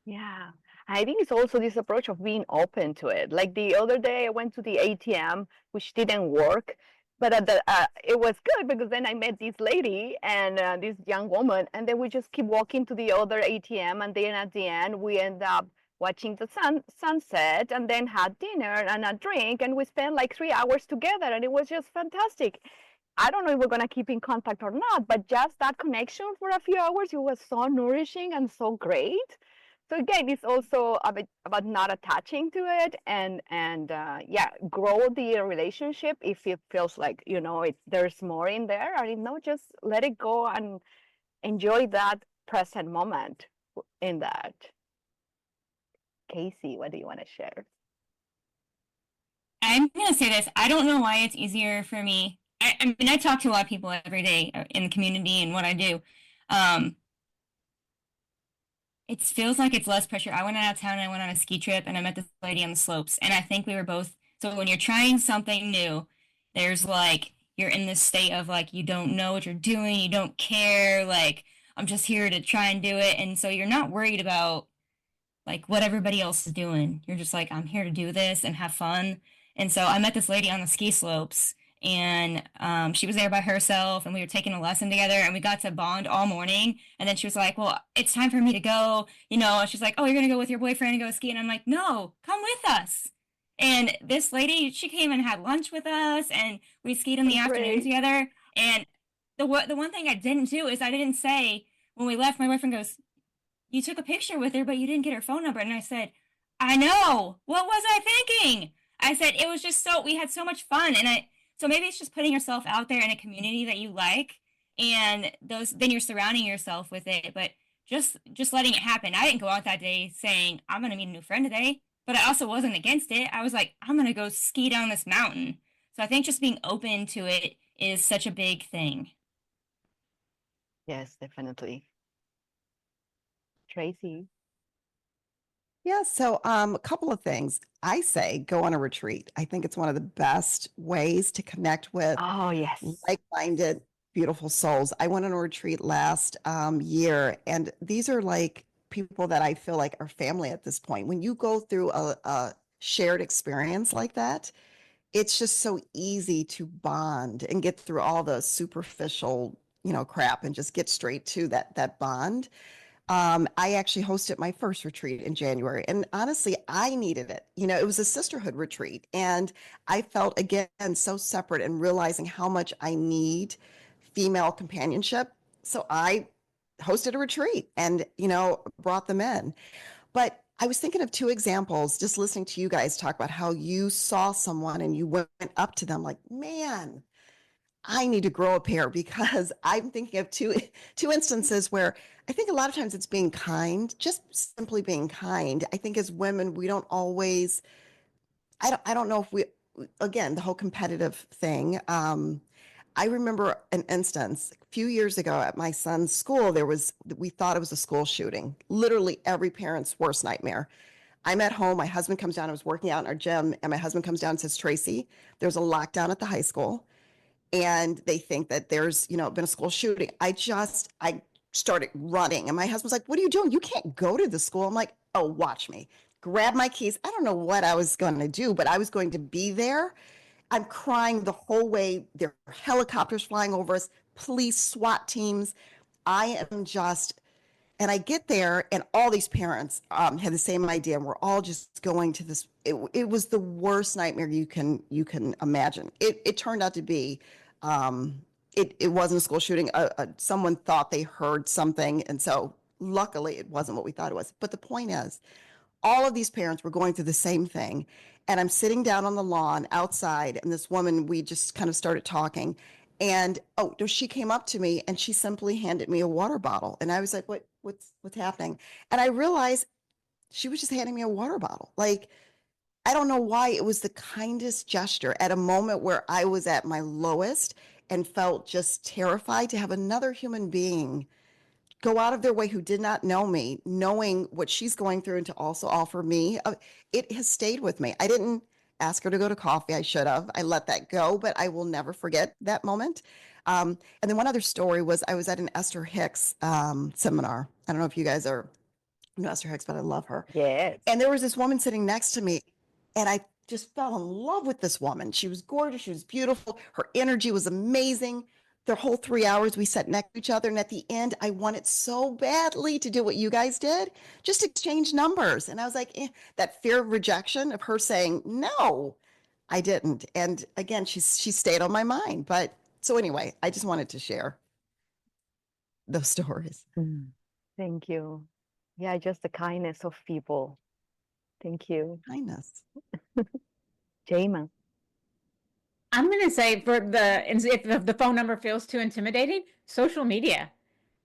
Yeah. I think it's also this approach of being open to it. Like the other day, I went to the ATM, which didn't work, but it was good because then I met this lady and this young woman, and then we just keep walking to the other ATM, and then at the end, we end up watching the sunset, and then had dinner and a drink, and we spent like 3 hours together, and it was just fantastic. I don't know if we're gonna keep in contact or not, but just that connection for a few hours, it was so nourishing and so great. So again, it's also about not attaching to it, and yeah, grow the relationship if it feels like, you know, there's more in there, or if not, just let it go and enjoy that present moment in that. Casey, what do you want to share? I'm gonna say this. I don't know why it's easier for me. I mean, I talk to a lot of people every day in the community and what I do. Um, it feels like it's less pressure. I went out of town and I went on a ski trip and I met this lady on the slopes. And I think we were both, so when you're trying something new, there's like, you're in this state of like, you don't know what you're doing, you don't care, like, I'm just here to try and do it. And so you're not worried about like what everybody else is doing. You're just like, I'm here to do this and have fun. And so I met this lady on the ski slopes, and she was there by herself, and we were taking a lesson together, and we got to bond all morning. And then she was like, well, it's time for me to go. You know, and she's like, oh, you're going to go with your boyfriend and go ski. And I'm like, no, come with us. And this lady, she came and had lunch with us, and we skied in the afternoon Great. together. And the one thing I didn't do is I didn't say, when we left, my boyfriend goes, you took a picture with her, but you didn't get her phone number. And I said, I know. What was I thinking? I said, it was just so, we had so much fun. So maybe it's just putting yourself out there in a community that you like, and then you're surrounding yourself with it. But just letting it happen. I didn't go out that day saying, I'm going to meet a new friend today, but I also wasn't against it. I was like, I'm going to go ski down this mountain. So I think just being open to it is such a big thing. Yes, definitely. Tracy. Yeah, so a couple of things. I say go on a retreat. I think it's one of the best ways to connect with Oh, yes. like-minded, beautiful souls. I went on a retreat last year, and these are like people that I feel like are family at this point. When you go through a shared experience like that, it's just so easy to bond and get through all the superficial, crap and just get straight to that bond. I actually hosted my first retreat in January, and honestly, I needed it. It was a sisterhood retreat, and I felt again so separate and realizing how much I need female companionship. So I hosted a retreat and, brought them in. But I was thinking of two examples, just listening to you guys talk about how you saw someone and you went up to them like, man, I need to grow a pair, because I'm thinking of two instances where I think a lot of times it's being kind, just simply being kind. I think as women, we don't always, I don't know if we, again, the whole competitive thing. I remember an instance a few years ago at my son's school, we thought it was a school shooting, literally every parent's worst nightmare. I'm at home, my husband comes down, I was working out in our gym, and my husband comes down and says, Tracy, there's a lockdown at the high school, and they think that there's, been a school shooting. I started running, and my husband's like, what are you doing? You can't go to the school. I'm like, oh, watch me. Grab my keys. I don't know what I was going to do, but I was going to be there. I'm crying the whole way. There are helicopters flying over us, police, SWAT teams. I am just, and I get there, and all these parents had the same idea, and we're all just going to this. It was the worst nightmare you can imagine. It turned out to be, it wasn't a school shooting. Someone thought they heard something, and so luckily it wasn't what we thought it was. But the point is, all of these parents were going through the same thing, and I'm sitting down on the lawn outside, and this woman, we just kind of started talking. And she came up to me and she simply handed me a water bottle. And I was like, what's happening? And I realized she was just handing me a water bottle. Like, I don't know why, it was the kindest gesture at a moment where I was at my lowest and felt just terrified to have another human being go out of their way who did not know me, knowing what she's going through, and to also offer me. It has stayed with me. I didn't ask her to go to coffee. I should have. I let that go, but I will never forget that moment. And then one other story was I was at an Esther Hicks seminar. I don't know if you guys know Esther Hicks, but I love her. Yes. And there was this woman sitting next to me, and I just fell in love with this woman. She was gorgeous. She was beautiful. Her energy was amazing. The whole 3 hours we sat next to each other. And at the end, I wanted so badly to do what you guys did, just exchange numbers. And I was like, that fear of rejection of her saying, no, I didn't. And again, she stayed on my mind. But so anyway, I just wanted to share those stories. Thank you. Yeah, just the kindness of people. Thank you. Kindness. Jaima. I'm going to say for if the phone number feels too intimidating, social media.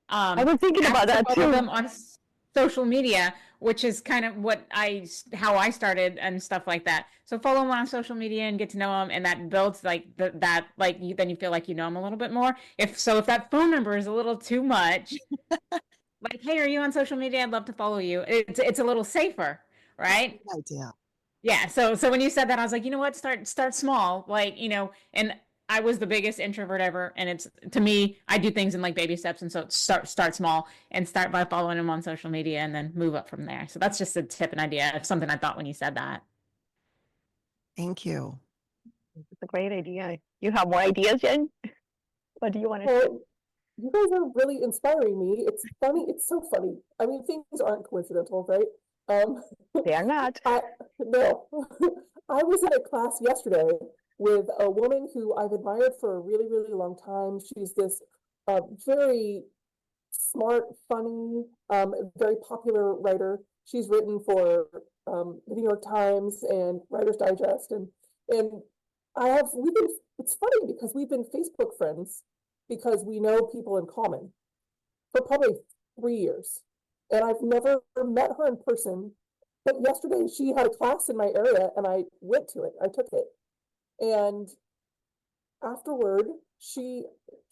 I was thinking Ask about to that follow too. them on social media, which is kind of how I started and stuff like that. So follow them on social media and get to know them, and that builds like that like then you feel like you know them a little bit more. If that phone number is a little too much, like, hey, are you on social media? I'd love to follow you. It's a little safer, right? Good idea. Yeah. So when you said that, I was like, you know what? Start small. Like, and I was the biggest introvert ever. And it's to me, I do things in like baby steps. And so start small and start by following them on social media and then move up from there. So that's just a tip and idea of something I thought when you said that. Thank you. It's a great idea. You have more ideas, Jen? What do you want to say? Well, you guys are really inspiring me. It's funny. It's so funny. I mean, things aren't coincidental, right? Um, They are not. no, I was in a class yesterday with a woman who I've admired for a really, really long time. She's this very smart, funny, very popular writer. She's written for the New York Times and Writer's Digest, and we've been. It's funny because we've been Facebook friends because we know people in common for probably 3 years, and I've never met her in person. But yesterday she had a class in my area, and I went to it. I took it, and afterward, she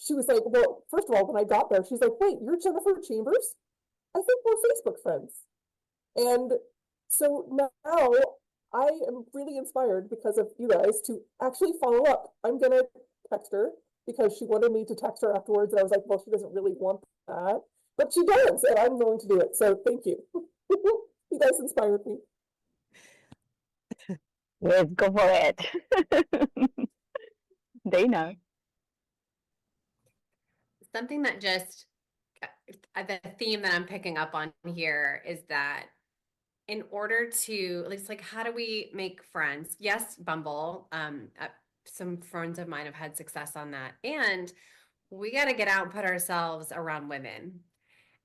was like, well, first of all, when I got there, she's like, wait, you're Jennifer Chambers? I think we're Facebook friends. And so now I am really inspired because of you guys to actually follow up. I'm gonna text her because she wanted me to text her afterwards, and I was like, well, she doesn't really want that, but she does, and I'm willing to do it. So thank you. You guys inspired me. Let's go for it. Dana. Something that just the theme that I'm picking up on here is that in order to, at least, like, how do we make friends? Yes, Bumble. Some friends of mine have had success on that, and we got to get out and put ourselves around women.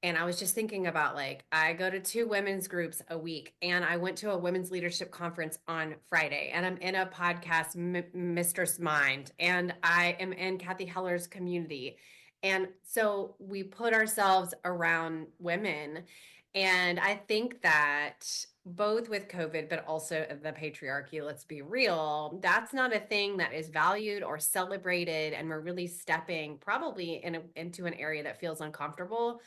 And I was just thinking about, like, I go to 2 women's groups a week, and I went to a women's leadership conference on Friday, and I'm in a podcast, Mistress Mind, and I am in Kathy Heller's community. And so we put ourselves around women. And I think that both with COVID, but also the patriarchy, let's be real, that's not a thing that is valued or celebrated. And we're really stepping probably into an area that feels uncomfortable,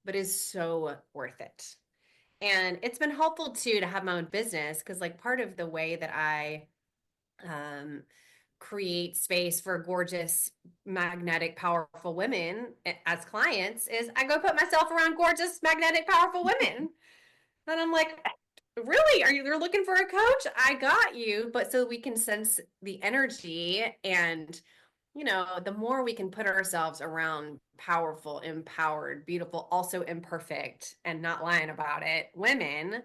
but is so worth it. And it's been helpful too to have my own business, because like part of the way that I create space for gorgeous, magnetic, powerful women as clients is I go put myself around gorgeous, magnetic, powerful women. And I'm like, really? You're looking for a coach? I got you. But so we can sense the energy, and the more we can put ourselves around powerful, empowered, beautiful, also imperfect, and not lying about it, women,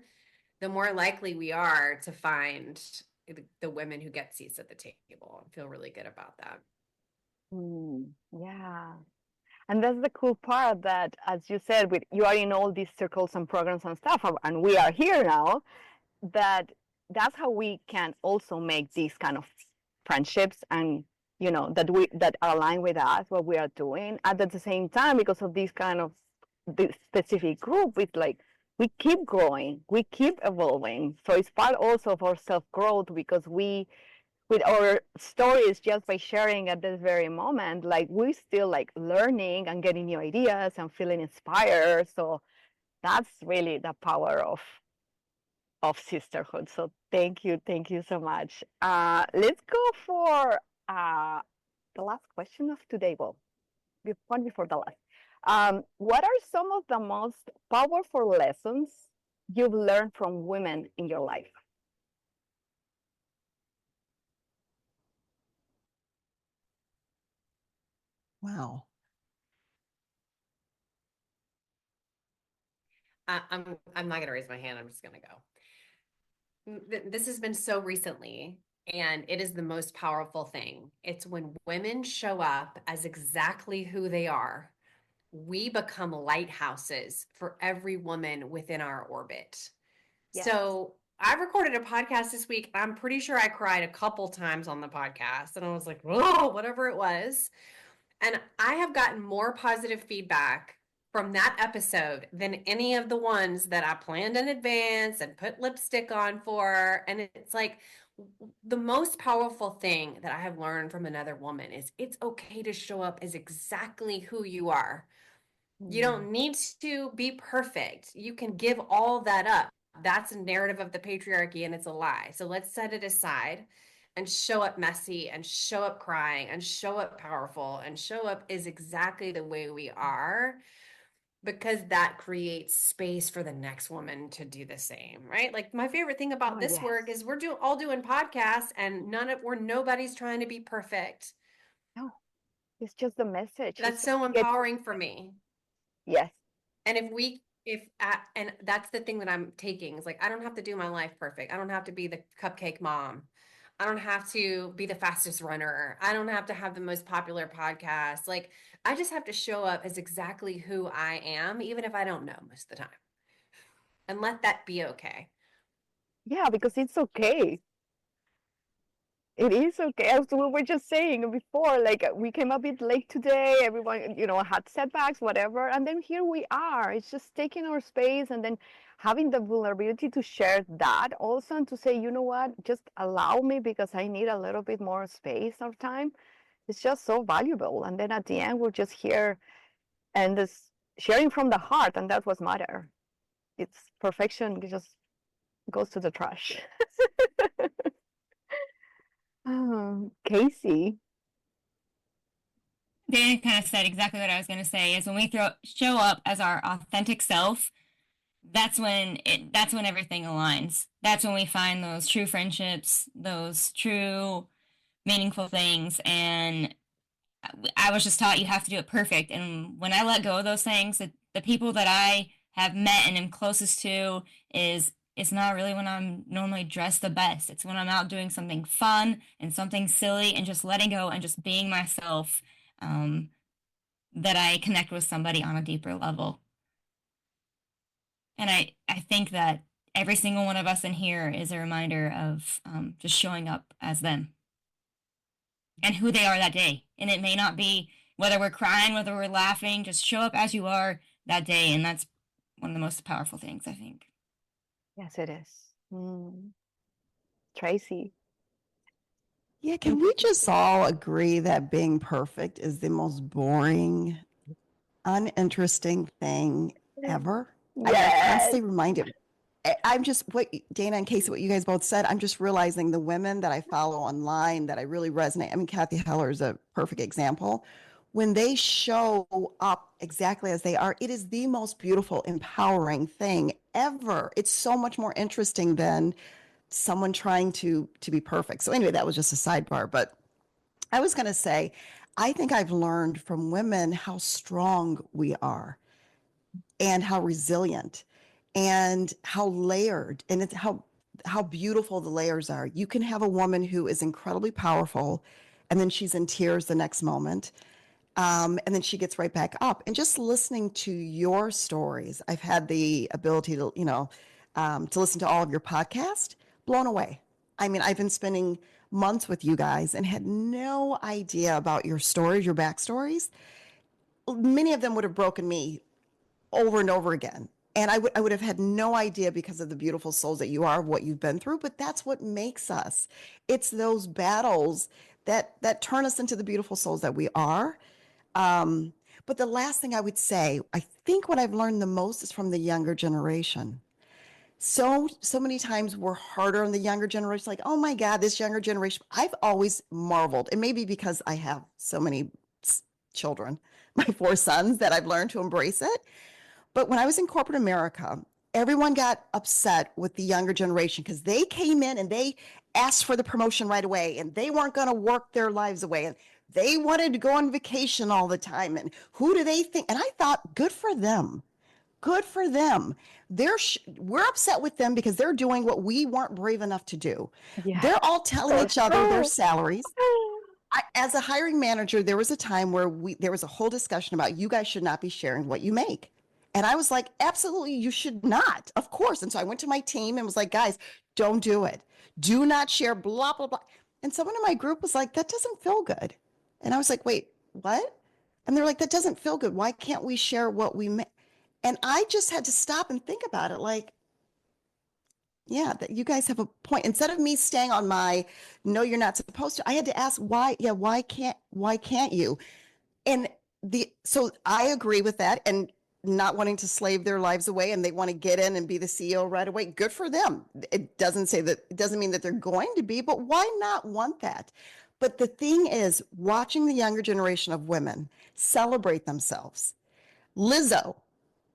the more likely we are to find the women who get seats at the table. I feel really good about that. Yeah. And that's the cool part that, as you said, you are in all these circles and programs and stuff, and we are here now, that's how we can also make these kind of friendships and that are aligned with us, what we are doing. And at the same time, because of this specific group, it's like we keep growing, we keep evolving. So it's part also of our self-growth, because with our stories, just by sharing at this very moment, like we still like learning and getting new ideas and feeling inspired. So that's really the power of sisterhood. So thank you so much. Let's go for the last question of today. Well, one before the last. What are some of the most powerful lessons you've learned from women in your life? Wow. I'm not gonna raise my hand. I'm just gonna go. This has been so recently, and it is the most powerful thing. It's when women show up as exactly who they are, we become lighthouses for every woman within our orbit. Yes. So I recorded a podcast this week. I'm pretty sure I cried a couple times on the podcast, and I was like, whoa, whatever it was. And I have gotten more positive feedback from that episode than any of the ones that I planned in advance and put lipstick on for. And it's like the most powerful thing that I have learned from another woman is it's okay to show up as exactly who you are. You don't need to be perfect. You can give all that up. That's a narrative of the patriarchy and it's a lie. So let's set it aside and show up messy and show up crying and show up powerful and show up is exactly the way we are, because that creates space for the next woman to do the same, right? Like my favorite thing about this work is we're all doing podcasts and nobody's trying to be perfect. No, it's just the message. That's so empowering for me. Yes. And and that's the thing that I'm taking is like, I don't have to do my life perfect. I don't have to be the cupcake mom. I don't have to be the fastest runner. I don't have to have the most popular podcast. Like, I just have to show up as exactly who I am, even if I don't know most of the time. And let that be okay. Yeah, because it's okay. It is okay. As we were just saying before, like we came a bit late today, everyone, had setbacks, whatever. And then here we are. It's just taking our space and then having the vulnerability to share that also and to say, you know what, just allow me because I need a little bit more space or time. It's just so valuable. And then at the end, we're just here and this sharing from the heart, and that's what matters. It's perfection. It just goes to the trash. Casey. Dana kind of said exactly what I was going to say. Is when we show up as our authentic self, that's when everything aligns. That's when we find those true friendships, those true meaningful things. And I was just taught you have to do it perfect. And when I let go of those things, the people that I have met and am closest to it's not really when I'm normally dressed the best. It's when I'm out doing something fun and something silly and just letting go and just being myself, that I connect with somebody on a deeper level. And I think that every single one of us in here is a reminder of just showing up as them and who they are that day. And it may not be whether we're crying, whether we're laughing, just show up as you are that day. And that's one of the most powerful things, I think. Yes, it is. Tracy. Yeah, can we just all agree that being perfect is the most boring, uninteresting thing ever? Yes. I'm constantly reminded. I'm just, what Dana and Casey, what you guys both said, I'm just realizing the women that I follow online that I really resonate. I mean, Kathy Heller is a perfect example. When they show up exactly as they are, it is the most beautiful, empowering thing ever. It's so much more interesting than someone trying to be perfect. So anyway, that was just a sidebar. But I was going to say, I think I've learned from women how strong we are and how resilient and how layered and it's how beautiful the layers are. You can have a woman who is incredibly powerful and then she's in tears the next moment. And then she gets right back up. And just listening to your stories, I've had the ability to, to listen to all of your podcasts, blown away. I mean, I've been spending months with you guys and had no idea about your stories, your backstories. Many of them would have broken me over and over again. And I would have had no idea because of the beautiful souls that you are, what you've been through, but that's what makes us. It's those battles that turn us into the beautiful souls that we are. But the last thing I would say, I think what I've learned the most is from the younger generation. So many times we're harder on the younger generation, like, oh my God, this younger generation. I've always marveled, and maybe because I have so many children, my 4 sons, that I've learned to embrace it. But when I was in corporate America, everyone got upset with the younger generation because they came in and they asked for the promotion right away and they weren't going to work their lives away. And they wanted to go on vacation all the time. And who do they think? And I thought, good for them. Good for them. We're upset with them because they're doing what we weren't brave enough to do. Yeah. They're all telling each other their salaries. as a hiring manager, there was a time where there was a whole discussion about you guys should not be sharing what you make. And I was like, absolutely, you should not. Of course. And so I went to my team and was like, guys, don't do it. Do not share blah, blah, blah. And someone in my group was like, that doesn't feel good. And I was like, wait, what? And they're like, that doesn't feel good. Why can't we share what we make? And I just had to stop and think about it like, yeah, that you guys have a point. Instead of me staying on my no, you're not supposed to, I had to ask why, yeah, why can't you? And so I agree with that and not wanting to slave their lives away and they want to get in and be the CEO right away. Good for them. It doesn't mean that they're going to be, but why not want that? But the thing is, watching the younger generation of women celebrate themselves. Lizzo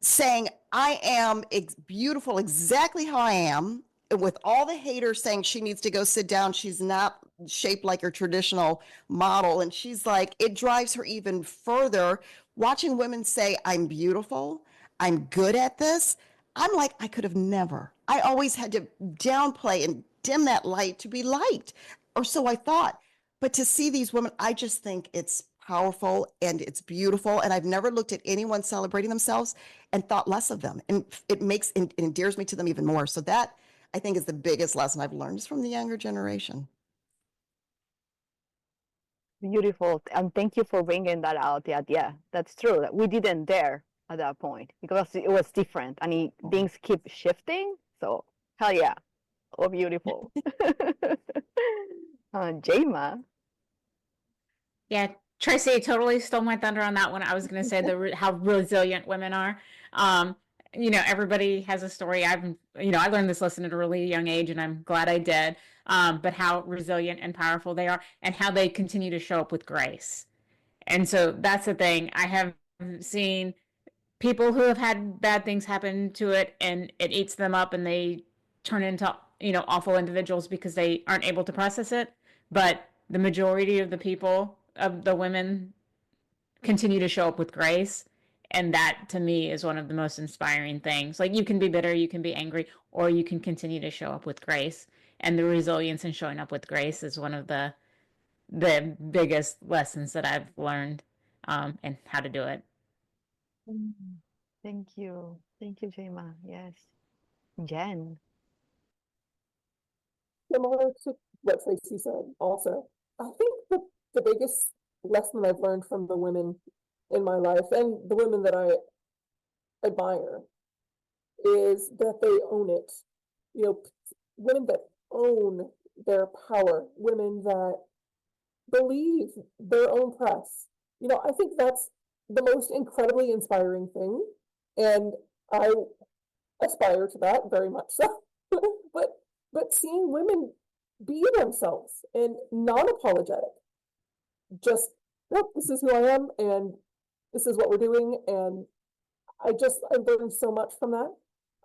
saying, I am beautiful exactly how I am, with all the haters saying she needs to go sit down. She's not shaped like her traditional model. And she's like, it drives her even further. Watching women say, I'm beautiful, I'm good at this. I'm like, I could have never. I always had to downplay and dim that light to be liked, or so I thought. But to see these women, I just think it's powerful and it's beautiful. And I've never looked at anyone celebrating themselves and thought less of them. And it endears me to them even more. So that I think is the biggest lesson I've learned is from the younger generation. Beautiful. And thank you for bringing that out. Yeah, that's true. That we didn't dare at that point because it was different and things keep shifting. So, hell yeah. Oh, beautiful. Jema. Yeah, Tracy totally stole my thunder on that one. I was going to say how resilient women are. Everybody has a story. I learned this lesson at a really young age, and I'm glad I did. But how resilient and powerful they are, and how they continue to show up with grace. And so that's the thing. I have seen people who have had bad things happen to it, and it eats them up, and they turn into awful individuals because they aren't able to process it. But the majority of the people, of the women, continue to show up with grace. And that to me is one of the most inspiring things. Like, you can be bitter, you can be angry, or you can continue to show up with grace. And the resilience in showing up with grace is one of the biggest lessons that I've learned, and how to do it. Thank you. Thank you, Jema. Yes. Jen. Similar to what Tracy said, also, I think the biggest lesson I've learned from the women in my life and the women that I admire is that they own it. Women that own their power, women that believe their own press. I think that's the most incredibly inspiring thing. And I aspire to that very much so. but seeing women be themselves and non-apologetic, just, nope, this is who I am and this is what we're doing. And I learned so much from that.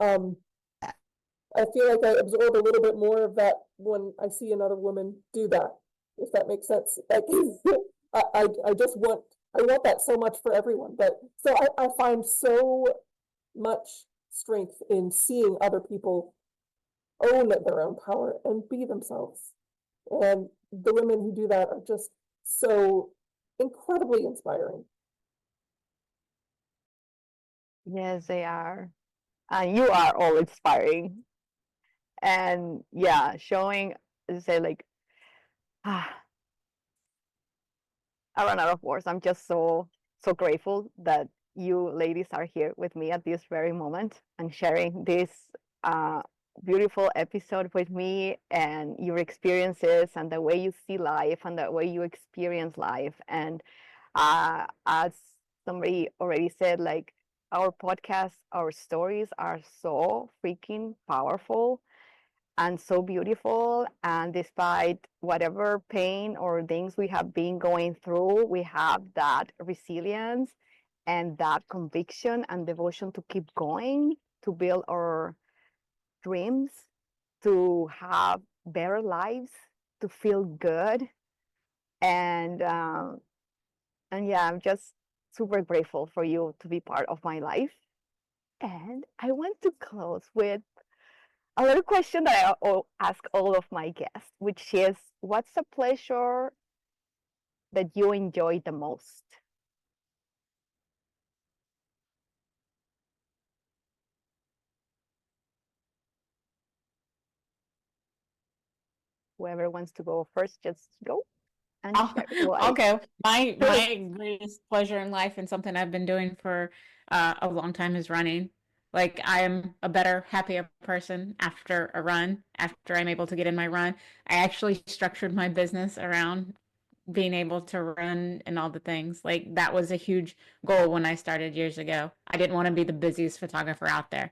I feel like I absorb a little bit more of that when I see another woman do that, if that makes sense. Like, I want that so much for everyone. But so I find so much strength in seeing other people own their own power and be themselves. And the women who do that are just so incredibly inspiring. Yes, they are. And you are all inspiring. And yeah, showing, say, like, I run out of words. I'm just so grateful that you ladies are here with me at this very moment and sharing this beautiful episode with me and your experiences and the way you see life and the way you experience life. And as somebody already said, like, our podcast, our stories are so freaking powerful and so beautiful. And despite whatever pain or things we have been going through, we have that resilience and that conviction and devotion to keep going, to build our dreams, to have better lives, to feel good. And yeah, I'm just super grateful for you to be part of my life. And I want to close with a little question that I ask all of my guests, which is, what's a pleasure that you enjoy the most? Whoever wants to go first, just go and share I'll why. go. My greatest pleasure in life and something I've been doing for a long time is running. Like I am a better, happier person after a run, after I'm able to get in my run. I actually structured my business around being able to run and all the things. Like that was a huge goal when I started years ago. I didn't want to be the busiest photographer out there.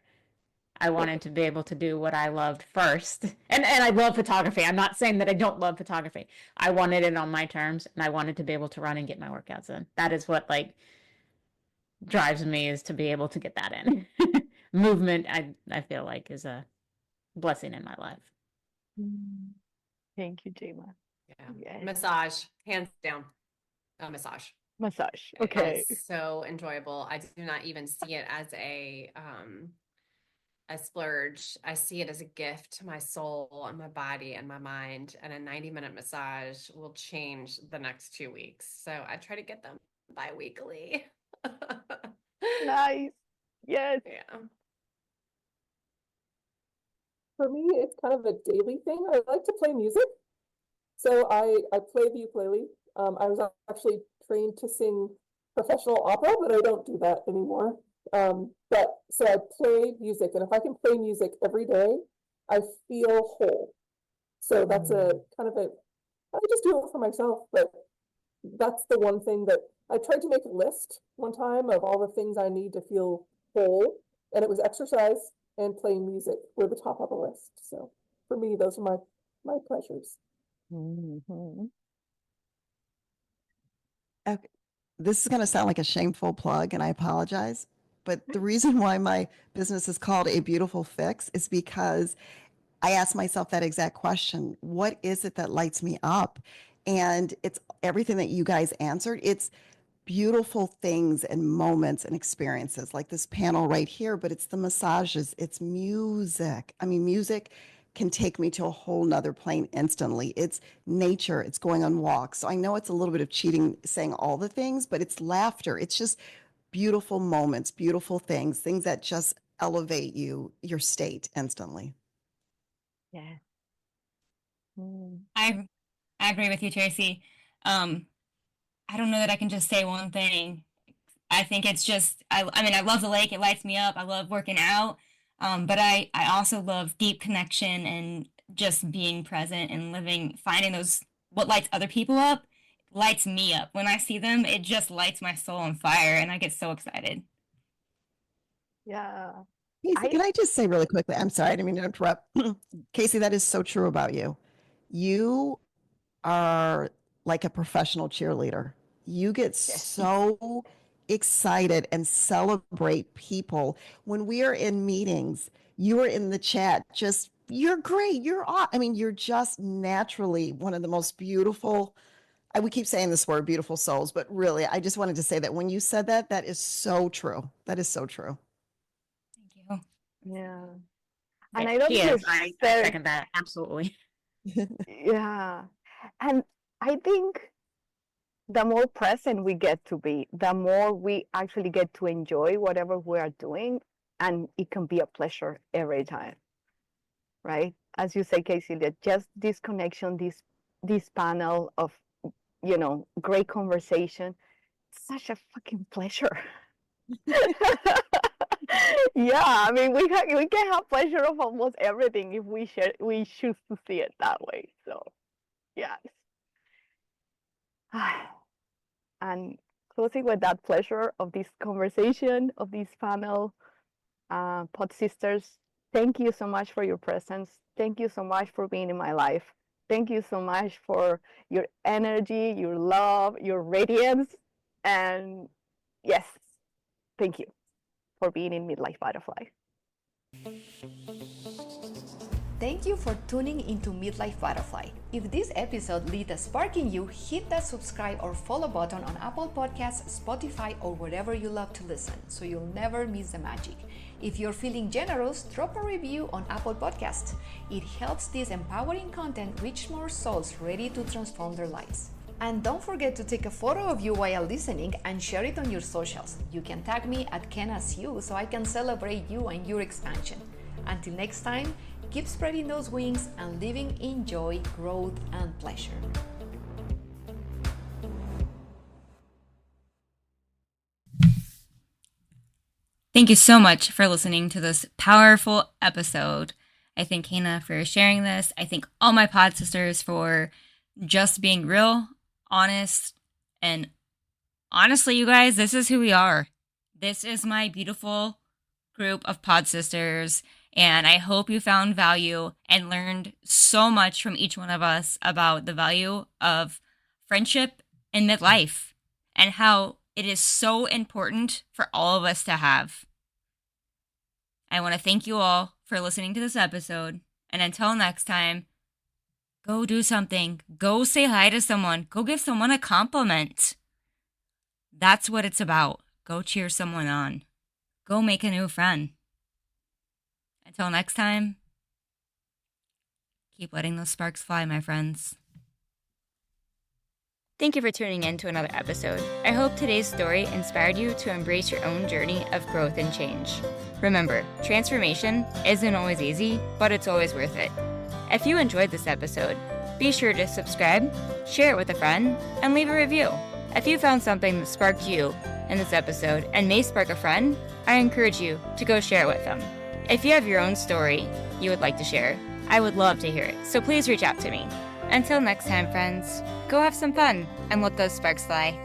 I wanted to be able to do what I loved first. And I love photography. I'm not saying that I don't love photography. I wanted it on my terms and I wanted to be able to run and get my workouts in. That is what like drives me, is to be able to get that in. Movement, I feel like, is a blessing in my life. Thank you, Jema. Yeah. Yes. Massage, hands down. Massage. Massage. Okay. It's so enjoyable. I do not even see it as a splurge. I see it as a gift to my soul and my body and my mind. And a 90-minute massage will change the next 2 weeks. So I try to get them bi-weekly. Nice. Yes. Yeah. For me, it's kind of a daily thing. I like to play music. So I play the ukulele. I was actually trained to sing professional opera, but I don't do that anymore. But so I play music, and if I can play music every day, I feel whole. So that's a kind of I just do it for myself, but that's the one thing that I tried to make a list one time of all the things I need to feel whole, and it was exercise and playing music were the top of the list. So for me, those are my pleasures. Mm-hmm. Okay. This is going to sound like a shameful plug, and I apologize. But the reason why my business is called A Beautiful Fix is because I asked myself that exact question. What is it that lights me up? And it's everything that you guys answered. It's beautiful things and moments and experiences like this panel right here, but it's the massages, it's music. I mean, music can take me to a whole nother plane instantly. It's nature, it's going on walks. So I know it's a little bit of cheating saying all the things, but it's laughter. It's just beautiful moments, beautiful things that just elevate your state instantly. Yeah. I agree with you, Tracy. I don't know that I can just say one thing. I think it's just I mean I love the lake, it lights me up. I love working out. But I also love deep connection and just being present and living, finding those what lights other people up lights me up. When I see them, it just lights my soul on fire and I get so excited. Yeah. Casey, can I just say really quickly? I'm sorry, I didn't mean to interrupt. Casey, that is so true about you. You are like a professional cheerleader. You get so excited and celebrate people. When we are in meetings, you are in the chat, just, you're great. I mean, you're just naturally one of the most beautiful. We keep saying this word, beautiful souls, but really, I just wanted to say that when you said that, that is so true. That is so true. Thank you. Yeah. And I don't She think is. I second that. Absolutely. yeah. And I think the more present we get to be, the more we actually get to enjoy whatever we are doing. And it can be a pleasure every time. Right? As you say, Casey, that just this connection, this panel of, great conversation, such a fucking pleasure. Yeah, I mean, we can have pleasure of almost everything if we choose to see it that way. So, yes. And closing with that pleasure of this conversation, of this panel, Pod Sisters, thank you so much for your presence. Thank you so much for being in my life. Thank you so much for your energy, your love, your radiance. And yes, thank you for being in Midlife Butterfly. Thank you for tuning into Midlife Butterfly. If this episode lit a spark in you, hit that subscribe or follow button on Apple Podcasts, Spotify, or wherever you love to listen, so you'll never miss the magic. If you're feeling generous, drop a review on Apple Podcasts. It helps this empowering content reach more souls ready to transform their lives. And don't forget to take a photo of you while listening and share it on your socials. You can tag me at KenasU so I can celebrate you and your expansion. Until next time, keep spreading those wings and living in joy, growth, and pleasure. Thank you so much for listening to this powerful episode. I thank Hannah for sharing this. I thank all my pod sisters for just being real, honest, and honestly, you guys, this is who we are. This is my beautiful group of pod sisters, and I hope you found value and learned so much from each one of us about the value of friendship in midlife and how it is so important for all of us to have. I want to thank you all for listening to this episode, and until next time, go do something. Go say hi to someone. Go give someone a compliment. That's what it's about. Go cheer someone on. Go make a new friend. Until next time, keep letting those sparks fly, my friends. Thank you for tuning in to another episode. I hope today's story inspired you to embrace your own journey of growth and change. Remember, transformation isn't always easy, but it's always worth it. If you enjoyed this episode, be sure to subscribe, share it with a friend, and leave a review. If you found something that sparked you in this episode and may spark a friend, I encourage you to go share it with them. If you have your own story you would like to share, I would love to hear it, so please reach out to me. Until next time, friends, go have some fun and let those sparks fly.